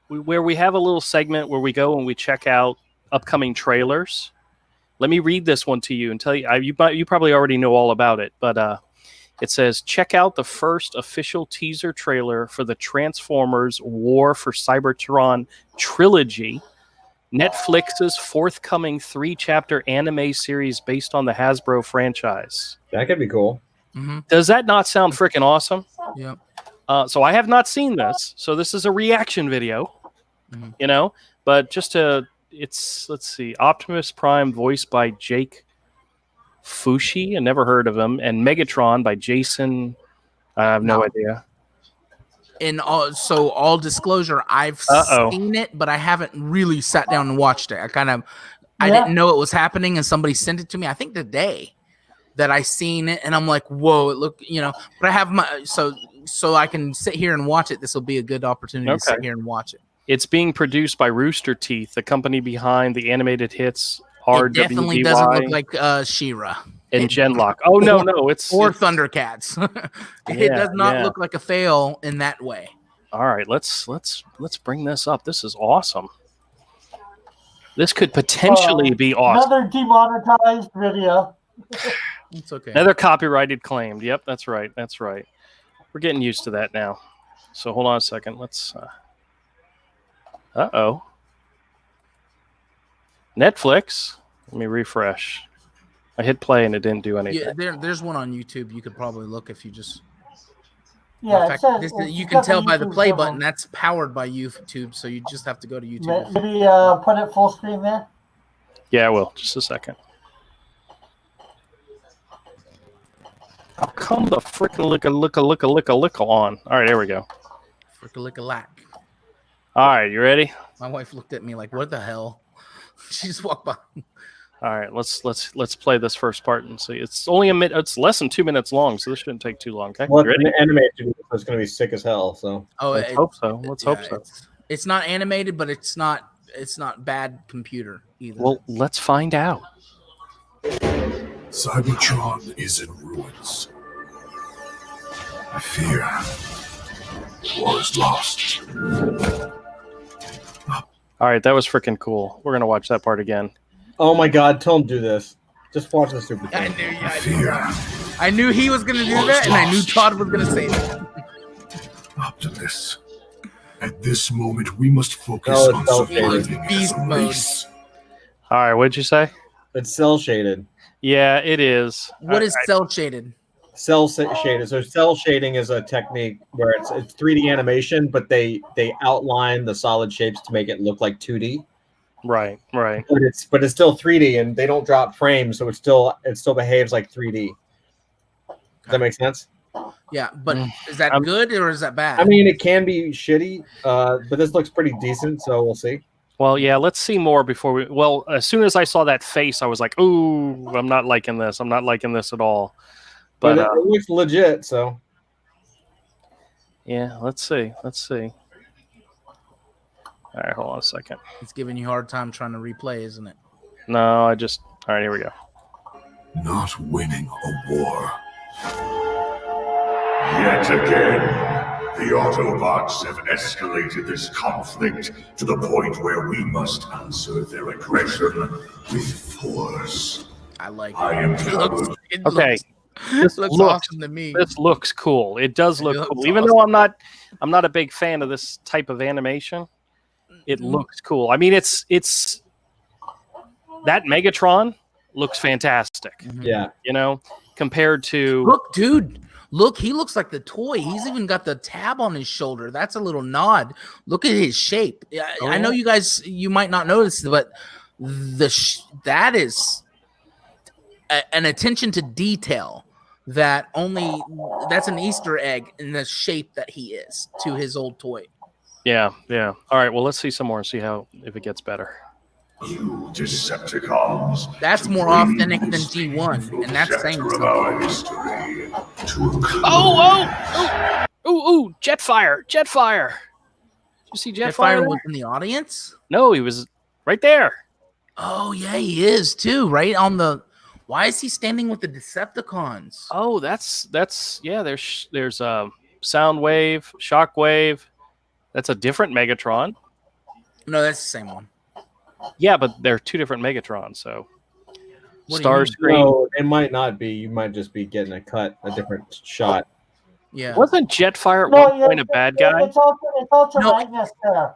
Where we have a little segment where we go and we check out upcoming trailers. Let me read this one to you and tell you. You probably already know all about it, but it says, check out the first official teaser trailer for the Transformers War for Cybertron trilogy, Netflix's forthcoming 3-chapter anime series based on the Hasbro franchise. That could be cool. Mm-hmm. Does that not sound freaking awesome? Yeah. So I have not seen this. So this is a reaction video, but let's see, Optimus Prime voiced by Jake Fushi, I never heard of him, and Megatron by Jason. I have no idea. And all disclosure, I've seen it, but I haven't really sat down and watched it. I didn't know it was happening, and somebody sent it to me. I think the day that I seen it, and I'm like, whoa, it looked, But I have so I can sit here and watch it. This will be a good opportunity to sit here and watch it. It's being produced by Rooster Teeth, the company behind the animated hits RWBY. It definitely doesn't look like She-Ra. And Genlock. Oh no, it's Thundercats. It does not look like a fail in that way. All right, let's bring this up. This is awesome. This could potentially be awesome. Another demonetized video. It's okay. Another copyrighted claimed. Yep, that's right. We're getting used to that now. So hold on a second. Let's. Uh-oh. Netflix. Let me refresh. I hit play and it didn't do anything. Yeah, there's one on YouTube. You could probably look if you just. Yeah, In it fact, says, you it's can got tell by the YouTube play symbol. button that's powered by YouTube, so you just have to go to YouTube. Maybe put it full screen there. Yeah, I will. Just a second. How come the frickin' look on? All right, there we go. Frick-a-lick-a-lack. All right, you ready? My wife looked at me like, "What the hell?" She just walked by. All right, let's play this first part and see. It's only a minute. It's less than 2 minutes long, so this shouldn't take too long. Okay, Well, you ready? the animation is going to be sick as hell. So Oh, Let's hope so. Let's hope so. It's not animated, but it's not bad computer either. Well, let's find out. Cybertron is in ruins. I fear war is lost. All right, that was freaking cool. We're gonna watch that part again. oh my god, don't do this. Just watch the Super I thing. knew, I fear I knew he was gonna do that, and I knew Todd was gonna say that. Optimus. At this moment, we must focus No, it's on cel surviving as Beast a mode. race. All right, what'd you say? It's cell shaded. Yeah, it is. What is cell shaded? Shaded. So cell shading is a technique where it's 3D animation, but they outline the solid shapes to make it look like 2D. Right. But it's still 3D, and they don't drop frames, so it still behaves like 3D. Does that make sense? Yeah, but Mm. is that good or is that bad? I mean, it can be shitty, but this looks pretty decent, so we'll see. Well, yeah, let's see more before we. Well, as soon as I saw that face, I was like, "Ooh, I'm not liking this. I'm not liking this at all." But But it looks legit, so yeah, let's see. All right, hold on a second. It's giving you a hard time trying to replay, isn't it? No, I just. All right, here we go. Not winning a war. Yet again, the Autobots have escalated this conflict to the point where we must answer their aggression with force. I like I it. am It Okay, looks looks- awesome to me. this looks cool. It does look It looks cool, even though I'm not a big fan of this type of animation. It looks cool. I mean, it's that Megatron looks fantastic. yeah. You know, compared to Look, dude. Look, he looks like the toy. He's even got the tab on his shoulder. That's a little nod. Look at his shape. I know you guys, you might not notice, but that is an attention to detail that's an Easter egg in the shape that he is to his old toy. yeah. All right, well, let's see some more and see if it gets better. You Decepticons. That's to more bring authentic than this G1, painful and that's saying chapter of something. our history to a close. Ooh, Jetfire. Did you see Jetfire? Jetfire was in the audience? No, he was right there. Oh, yeah, he is too, right on the. Why is he standing with the Decepticons? Oh, that's yeah. There's Soundwave, Shockwave. That's a different Megatron. No, that's the same one. Yeah, but they're two different Megatrons. So What do you mean? Starscream No, it might not be. You might just be getting a different shot. Yeah. wasn't Jetfire at No, one point a bad guy? It's Ultra No. Magnus there.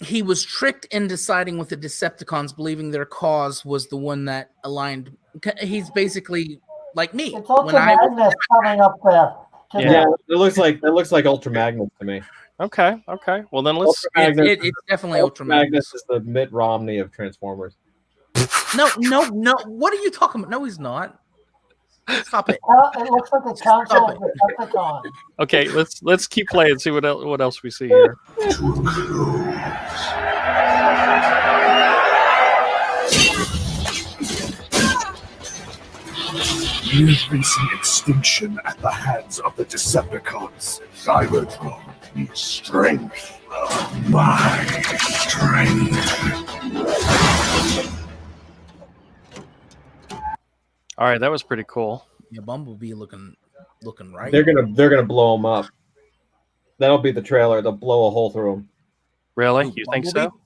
He was tricked into siding with the Decepticons, believing their cause was the one that aligned. He's basically like me. It's Ultra Magnus coming up there. Yeah. Yeah, it looks like Ultra Magnus to me. Okay. Well, then let's. Ultra Magnus, It's definitely Ultra Ultra Magnus Magnus. is the Mitt Romney of Transformers. No. What are you talking about? No, he's not. Stop it. It looks like a council of Decepticons. Okay, let's keep playing and see what else we see here. To a close. We are facing extinction at the hands of the Decepticons. Cybertron needs strength. My strength. All right, that was pretty cool. Yeah, Bumblebee looking right. They're gonna blow him up. That'll be the trailer. They'll blow a hole through him. Really? Ooh, You think so? Bumblebee?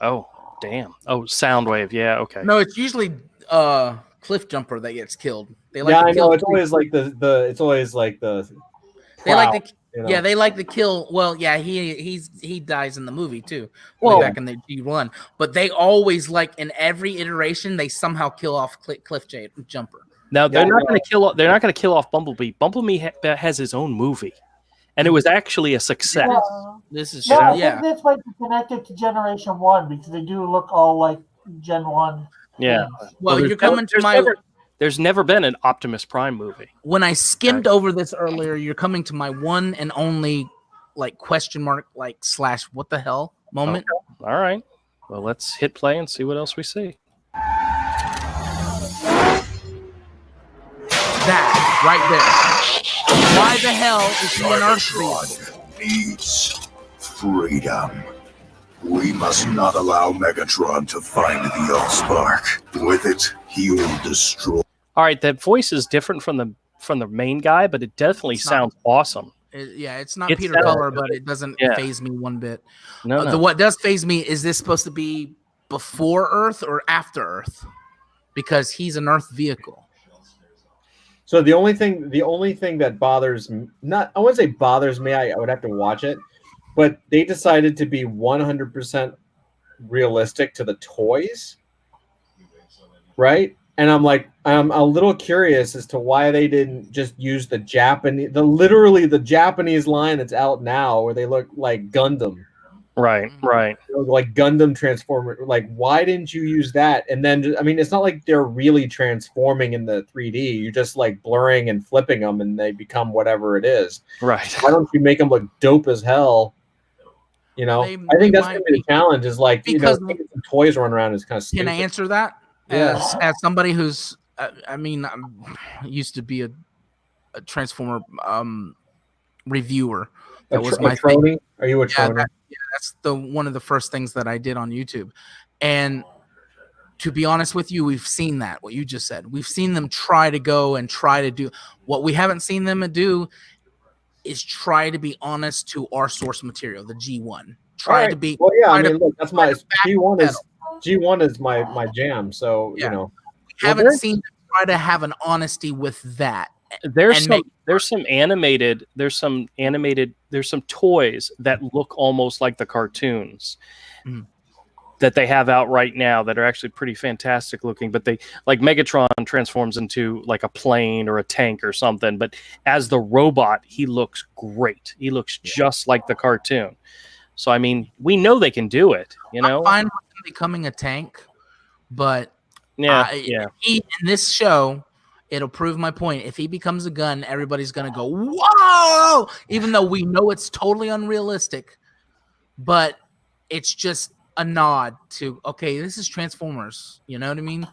Oh, damn. Oh, Soundwave. Yeah. Okay. No, it's usually Cliff Jumper that gets killed. They like Yeah, to I kill know. It's always like the. It's always like the. They like prow. You know? Yeah, they like to kill. Well, yeah, he dies in the movie too. Well- Way back in the G1, but they always like in every iteration they somehow kill off Cliff Jumper. Now they're Yeah, not going to kill. They're not going to kill off Bumblebee. Bumblebee has his own movie, and it was actually a success. Yeah. This is No, I yeah. think this might be connected to Generation 1 because they do look all like Gen 1. Yeah. Well, there's you're coming to there's my There's never been an Optimus Prime movie. when I skimmed over this earlier. You're coming to my one and only like question mark like / what the hell moment. All right. Well, let's hit play and see what else we see. That right there. Why the hell is he an Earth vehicle? Cybertron needs freedom. We must not allow Megatron to find the Allspark. With it, he will destroy. All right, that voice is different from the main guy, but it definitely It's not. sounds awesome. Yeah, it's not It Peter sounds Cullen, good. but it doesn't Yeah. phase me one bit. No. What does phase me is this supposed to be before Earth or after Earth? Because he's an Earth vehicle. So the only thing that bothers not I wouldn't say bothers me. I would have to watch it, but they decided to be 100% realistic to the toys, right? And I'm a little curious as to why they didn't just use the Japanese line that's out now, where they look like Gundam. Right. Like Gundam Transformer. Like, why didn't you use that? And then, I mean, it's not like they're really transforming in the 3D. You're just like blurring and flipping them, and they become whatever it is. Right. Why don't you make them look dope as hell? You know, They I think that's might gonna be the challenge. Is like, because- making some toys run around is kind of Can stupid. I answer that? Yeah. As somebody who's, I mean, used to be a Transformer reviewer. That was my thing. Trony? Are you a Yeah, Trony? that's one of the first things that I did on YouTube. And to be honest with you, we've seen that, what you just said. We've seen them try to go and try to do. What we haven't seen them do is try to be honest to our source material, the G1. Try Alright. to be. Well, yeah. I try to- mean, look, that's my G1 is pedal. G1 is my jam. So Yeah. you know, We haven't seen them try to have an honesty with that. There's And some animated toys that look almost like the cartoons Mhm. that they have out right now that are actually pretty fantastic looking, but they like Megatron transforms into like a plane or a tank or something, but as the robot he looks great. He looks just like the cartoon. So I mean, we know they can do it, you know. I'm fine with him becoming a tank, but Yeah. in this show, it'll prove my point. If he becomes a gun, everybody's gonna go, "Whoa!" Even though we know it's totally unrealistic, but it's just a nod to, okay, this is Transformers. You know what I mean?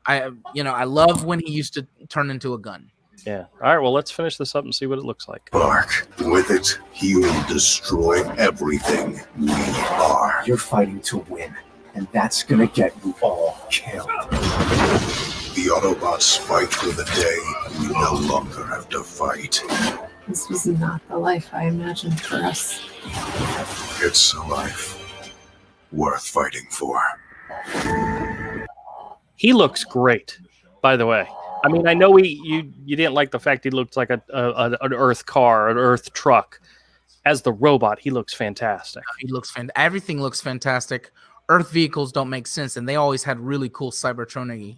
I love when he used to turn into a gun. Yeah. All right, well, let's finish this up and see what it looks like. Spark. With it, he will destroy everything we are. You're fighting to win, and that's gonna get you all killed. The Autobots fight for the day we no longer have to fight. This was not the life I imagined for us. It's a life worth fighting for. He looks great, by the way. I mean, I know you didn't like the fact he looked like an Earth car, an Earth truck. As the robot, he looks fantastic. He looks everything looks fantastic. Earth vehicles don't make sense, and they always had really cool Cybertronic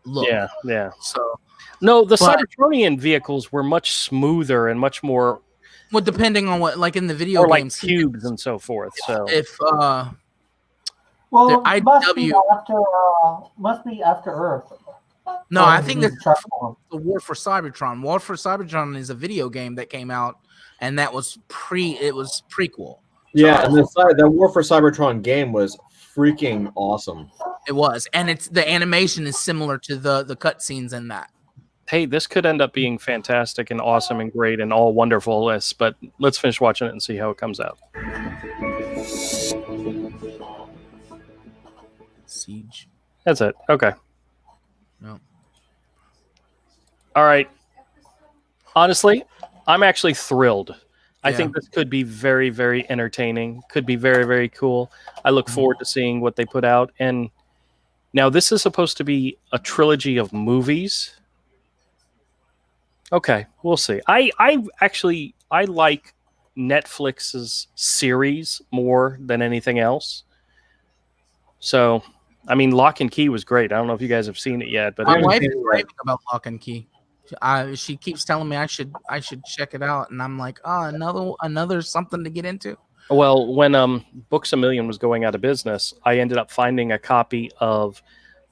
look. Yeah. So No, the But- Cybertronian vehicles were much smoother and much more, well, depending on what, like in the video more like games, cubes and so forth. So if Well, The it must be IW after Earth. no, I think that's that's the War for Cybertron. War for Cybertron is a video game that came out, and that was prequel. yeah. And the War for Cybertron game was freaking awesome. It was, and it's the animation is similar to the cutscenes in that. hey, this could end up being fantastic and awesome and great and all wonderfulness, but let's finish watching it and see how it comes out. Siege. That's it. Okay. No. All right. Honestly, I'm actually thrilled. I Yeah. think this could be very, very entertaining. Could be very, very cool. I look forward to seeing what they put out. And now this is supposed to be a trilogy of movies. Okay, we'll see. I like Netflix's series more than anything else. So, I mean, Lock and Key was great. I don't know if you guys have seen it yet, but My it was- wife is raving about Lock and Key. She keeps telling me I should check it out, and I'm like, another something to get into. well, when Books A Million was going out of business, I ended up finding a copy of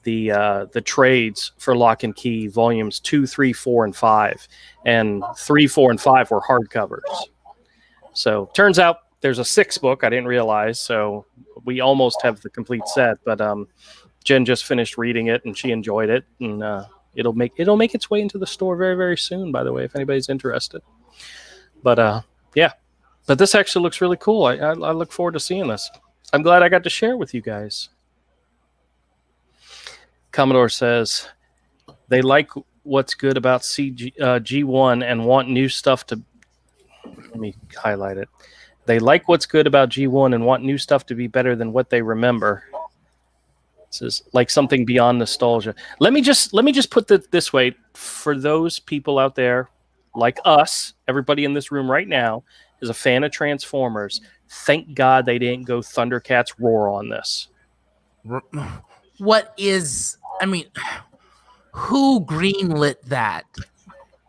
the trades for Lock and Key volumes 2, 3, 4, and 5, and 3, 4, and 5 were hardcovers. So turns out there's a 6th book I didn't realize. So we almost have the complete set, but Jen just finished reading it and she enjoyed it, and it'll make its way into the store very, very soon. By the way, if anybody's interested. But yeah, but this actually looks really cool. I look forward to seeing this. I'm glad I got to share with you guys. Commodore says they like what's good about G1 and want new stuff to. Let me highlight it. They like what's good about G1 and want new stuff to be better than what they remember. It says like something beyond nostalgia. Let me just put it this way: for those people out there like us, everybody in this room right now is a fan of Transformers. Thank God they didn't go Thundercats Roar on this. What is? I mean, who greenlit that?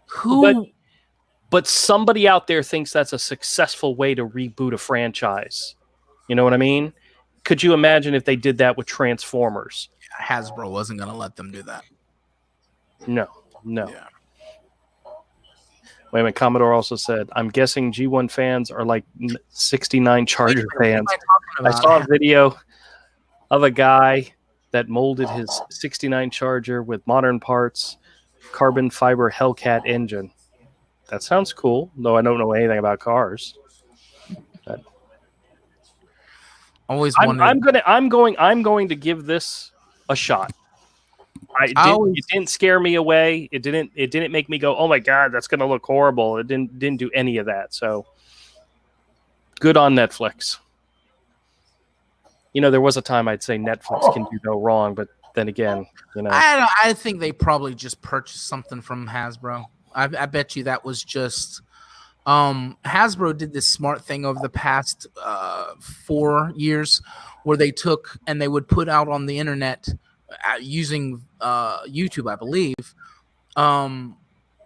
Who? But somebody out there thinks that's a successful way to reboot a franchise. You know what I mean? Could you imagine if they did that with Transformers? Hasbro wasn't going to let them do that. No. Yeah. Wait a minute. Commodore also said, I'm guessing G1 fans are like 69 Charger fans. I saw a video of a guy that molded his 69 Charger with modern parts, carbon fiber Hellcat engine. That sounds cool, though I don't know anything about cars. But always I'm going to give this a shot. It didn't scare me away. It didn't make me go, oh my God, that's going to look horrible. It didn't do any of that. So good on Netflix. You know, there was a time I'd say Netflix can do no wrong, but then again, you know, I think they probably just purchased something from Hasbro. I bet you that was just Hasbro did this smart thing over the past 4 years where they took and they would put out on the internet using YouTube, I believe,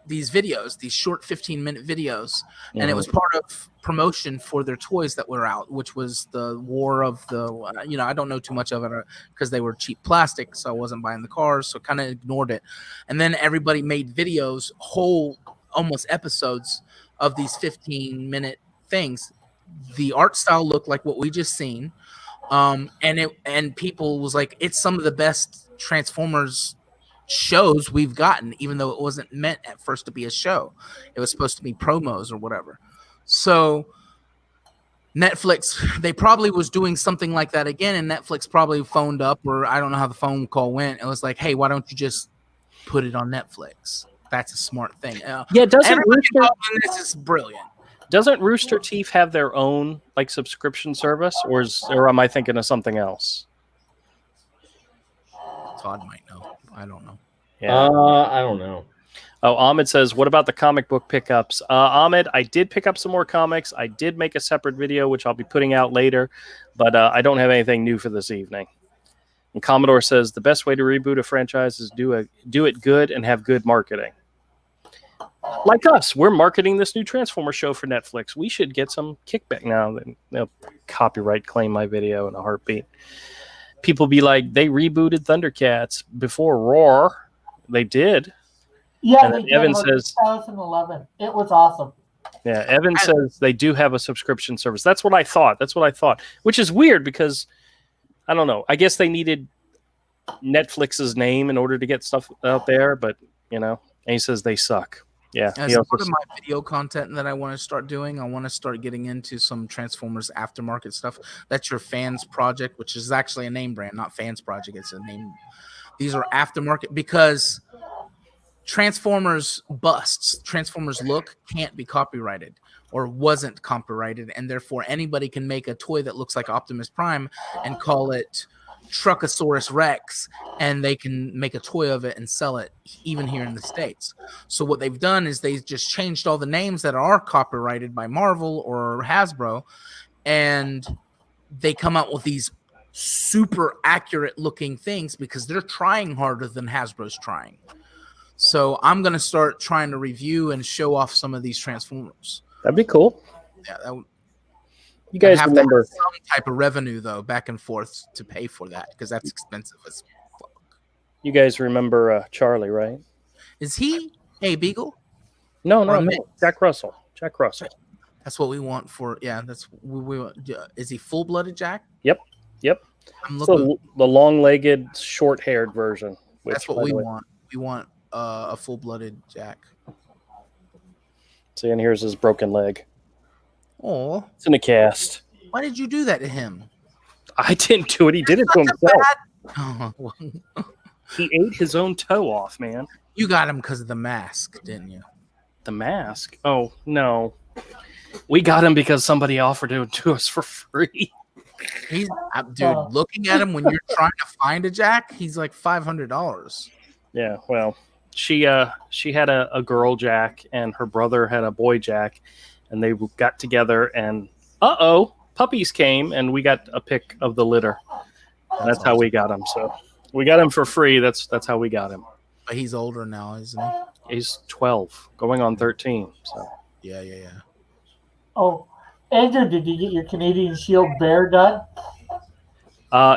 these videos, these short 15-minute videos, and it was part of promotion for their toys that were out, which was the War of the, I don't know too much of it because they were cheap plastic, so I wasn't buying the cars, so kind of ignored it. And then everybody made videos, whole almost episodes of these 15-minute things. The art style looked like what we just seen, and people was like, it's some of the best Transformers shows we've gotten, even though it wasn't meant at first to be a show. It was supposed to be promos or whatever. So Netflix, they probably was doing something like that again, and Netflix probably phoned up, or I don't know how the phone call went. It was like, hey, why don't you just put it on Netflix? That's a smart thing. This is brilliant. Doesn't Rooster Teeth have their own like subscription service, or am I thinking of something else? Todd might know. I don't know. Yeah. I don't know. Oh, Ahmed says, what about the comic book pickups? Ahmed, I did pick up some more comics. I did make a separate video, which I'll be putting out later, but I don't have anything new for this evening. And Commodore says, the best way to reboot a franchise is do it good and have good marketing. Like us, we're marketing this new Transformer show for Netflix. We should get some kickback now. They'll copyright claim my video in a heartbeat. People be like, they rebooted Thundercats before Roar. They did. Yeah, and they did. Evan Like says 2011. It was awesome. Yeah, Evan says they do have a subscription service. That's what I thought. Which is weird because I don't know. I guess they needed Netflix's name in order to get stuff out there, but and he says they suck. Yeah. As part of my video content that I want to start doing, I want to start getting into some Transformers aftermarket stuff. That's your Fans Project, which is actually a name brand, not Fans Project. It's a name. These are aftermarket because Transformers busts, Transformers look can't be copyrighted or wasn't copyrighted, and therefore anybody can make a toy that looks like Optimus Prime and call it Truckosaurus Rex, and they can make a toy of it and sell it even here in the States. So what they've done is they just changed all the names that are copyrighted by Marvel or Hasbro, and they come out with these super accurate looking things because they're trying harder than Hasbro's trying. So I'm going to start trying to review and show off some of these Transformers. That'd be cool. Yeah, that would. You guys have remember to have some type of revenue though back and forth to pay for that because that's expensive as fuck. You guys remember Charlie, right? Is he a Beagle? No, Or a no, mix? Jack Russell. Jack Russell. That's what we want for. Yeah, that's we want. Is he full-blooded Jack? Yep. I'm looking. So the long-legged, short-haired version. That's what we want. We want a full-blooded Jack. See, and here's his broken leg. Oh, It's in a cast. why did you do that to him? I didn't do it. He did it to himself. Oh, well, He ate his own toe off, man. you got him because of the mask, didn't you? The mask? Oh, no. We got him because somebody offered it to us for free. He's dude. Looking at him when you're trying to find a Jack, he's like $500. Yeah, well, she had a girl Jack and her brother had a boy Jack, and they got together and puppies came and we got a pic of the litter. And that's how we got him. So we got him for free. That's how we got him. But he's older now, isn't he? He's 12, going on 13. So Yeah. Oh, Andrew, did you get your Canadian Shield bear done?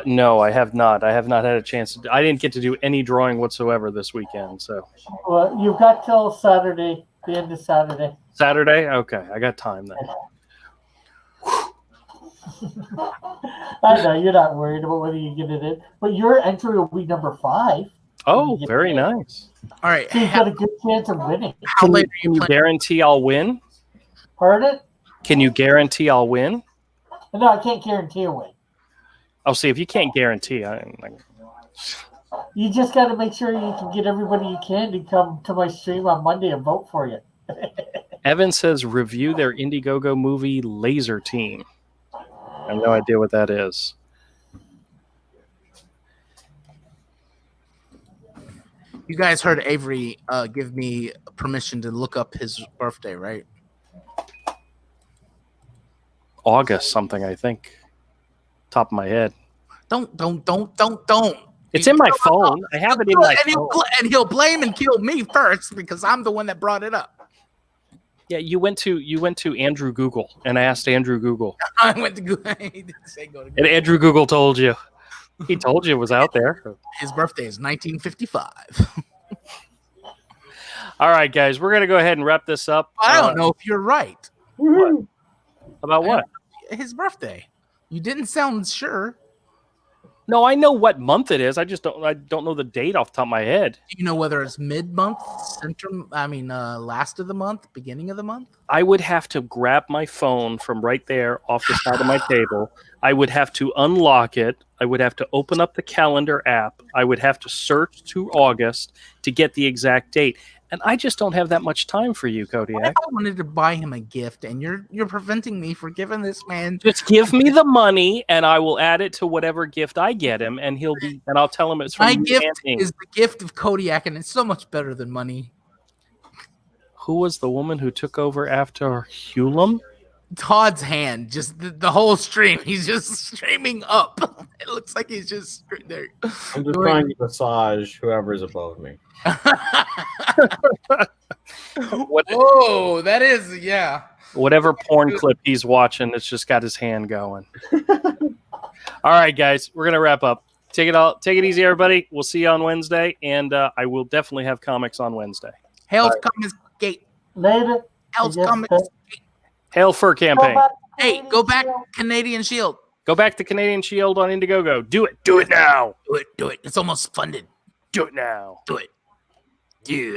no, I have not. I have not had a chance. I didn't get to do any drawing whatsoever this weekend. So Well, you've got till Saturday, the end of Saturday. Saturday, okay, I got time then. I know you're not worried about whether you get it in, but your entry will be number 5. Oh, very nice. All right. So you've got a good chance of winning. How late are Can you you playing? guarantee I'll win? Pardon? Can you guarantee I'll win? No, I can't guarantee a win. I'll see if you can't guarantee. You just got to make sure you can get everybody you can to come to my stream on Monday and vote for you. Evan says review their Indiegogo movie Laser Team. I have no idea what that is. You guys heard Avery give me permission to look up his birthday, right? August something, I think. Top of my head. Don't. It's in my phone. I have it in my and phone. he'll blame and kill me first because I'm the one that brought it up. Yeah, you went to Andrew Google, and I asked Andrew Google. I went to Google. He didn't say go to Google. And Andrew Google told you. He told you it was out there. His birthday is 1955. All right, guys, we're going to go ahead and wrap this up. I don't know if you're right. What? About what? His birthday. You didn't sound sure. No, I know what month it is. I don't know the date off the top of my head. Do you know whether it's mid-month, last of the month, beginning of the month? I would have to grab my phone from right there off the side of my table. I would have to unlock it. I would have to open up the calendar app. I would have to search to August to get the exact date. And I just don't have that much time for you, What if Kodiak. I wanted to buy him a gift, and you're preventing me from giving this man? Just give me the money, and I will add it to whatever gift I get him, and I'll tell him it's from My you gift and me. is the gift of Kodiak, and it's so much better than money. Who was the woman who took over after Hulum? Todd's hand, just the whole stream. He's just streaming up. It looks like he's just there. I'm just trying to massage whoever is above me. Whoa, that is Whatever porn clip he's watching, it's just got his hand going. All right, guys, we're gonna wrap up. Take it easy, everybody. We'll see you on Wednesday, and I will definitely have comics on Wednesday. Hail's Comics Gate. Later. Hail's Yes, Comics. sir. Hail Fur campaign. Hey, go back Canadian Shield. Go back to Canadian Shield on Indiegogo. Do it. Do it now. Do it. It's almost funded. Do it now. Do it.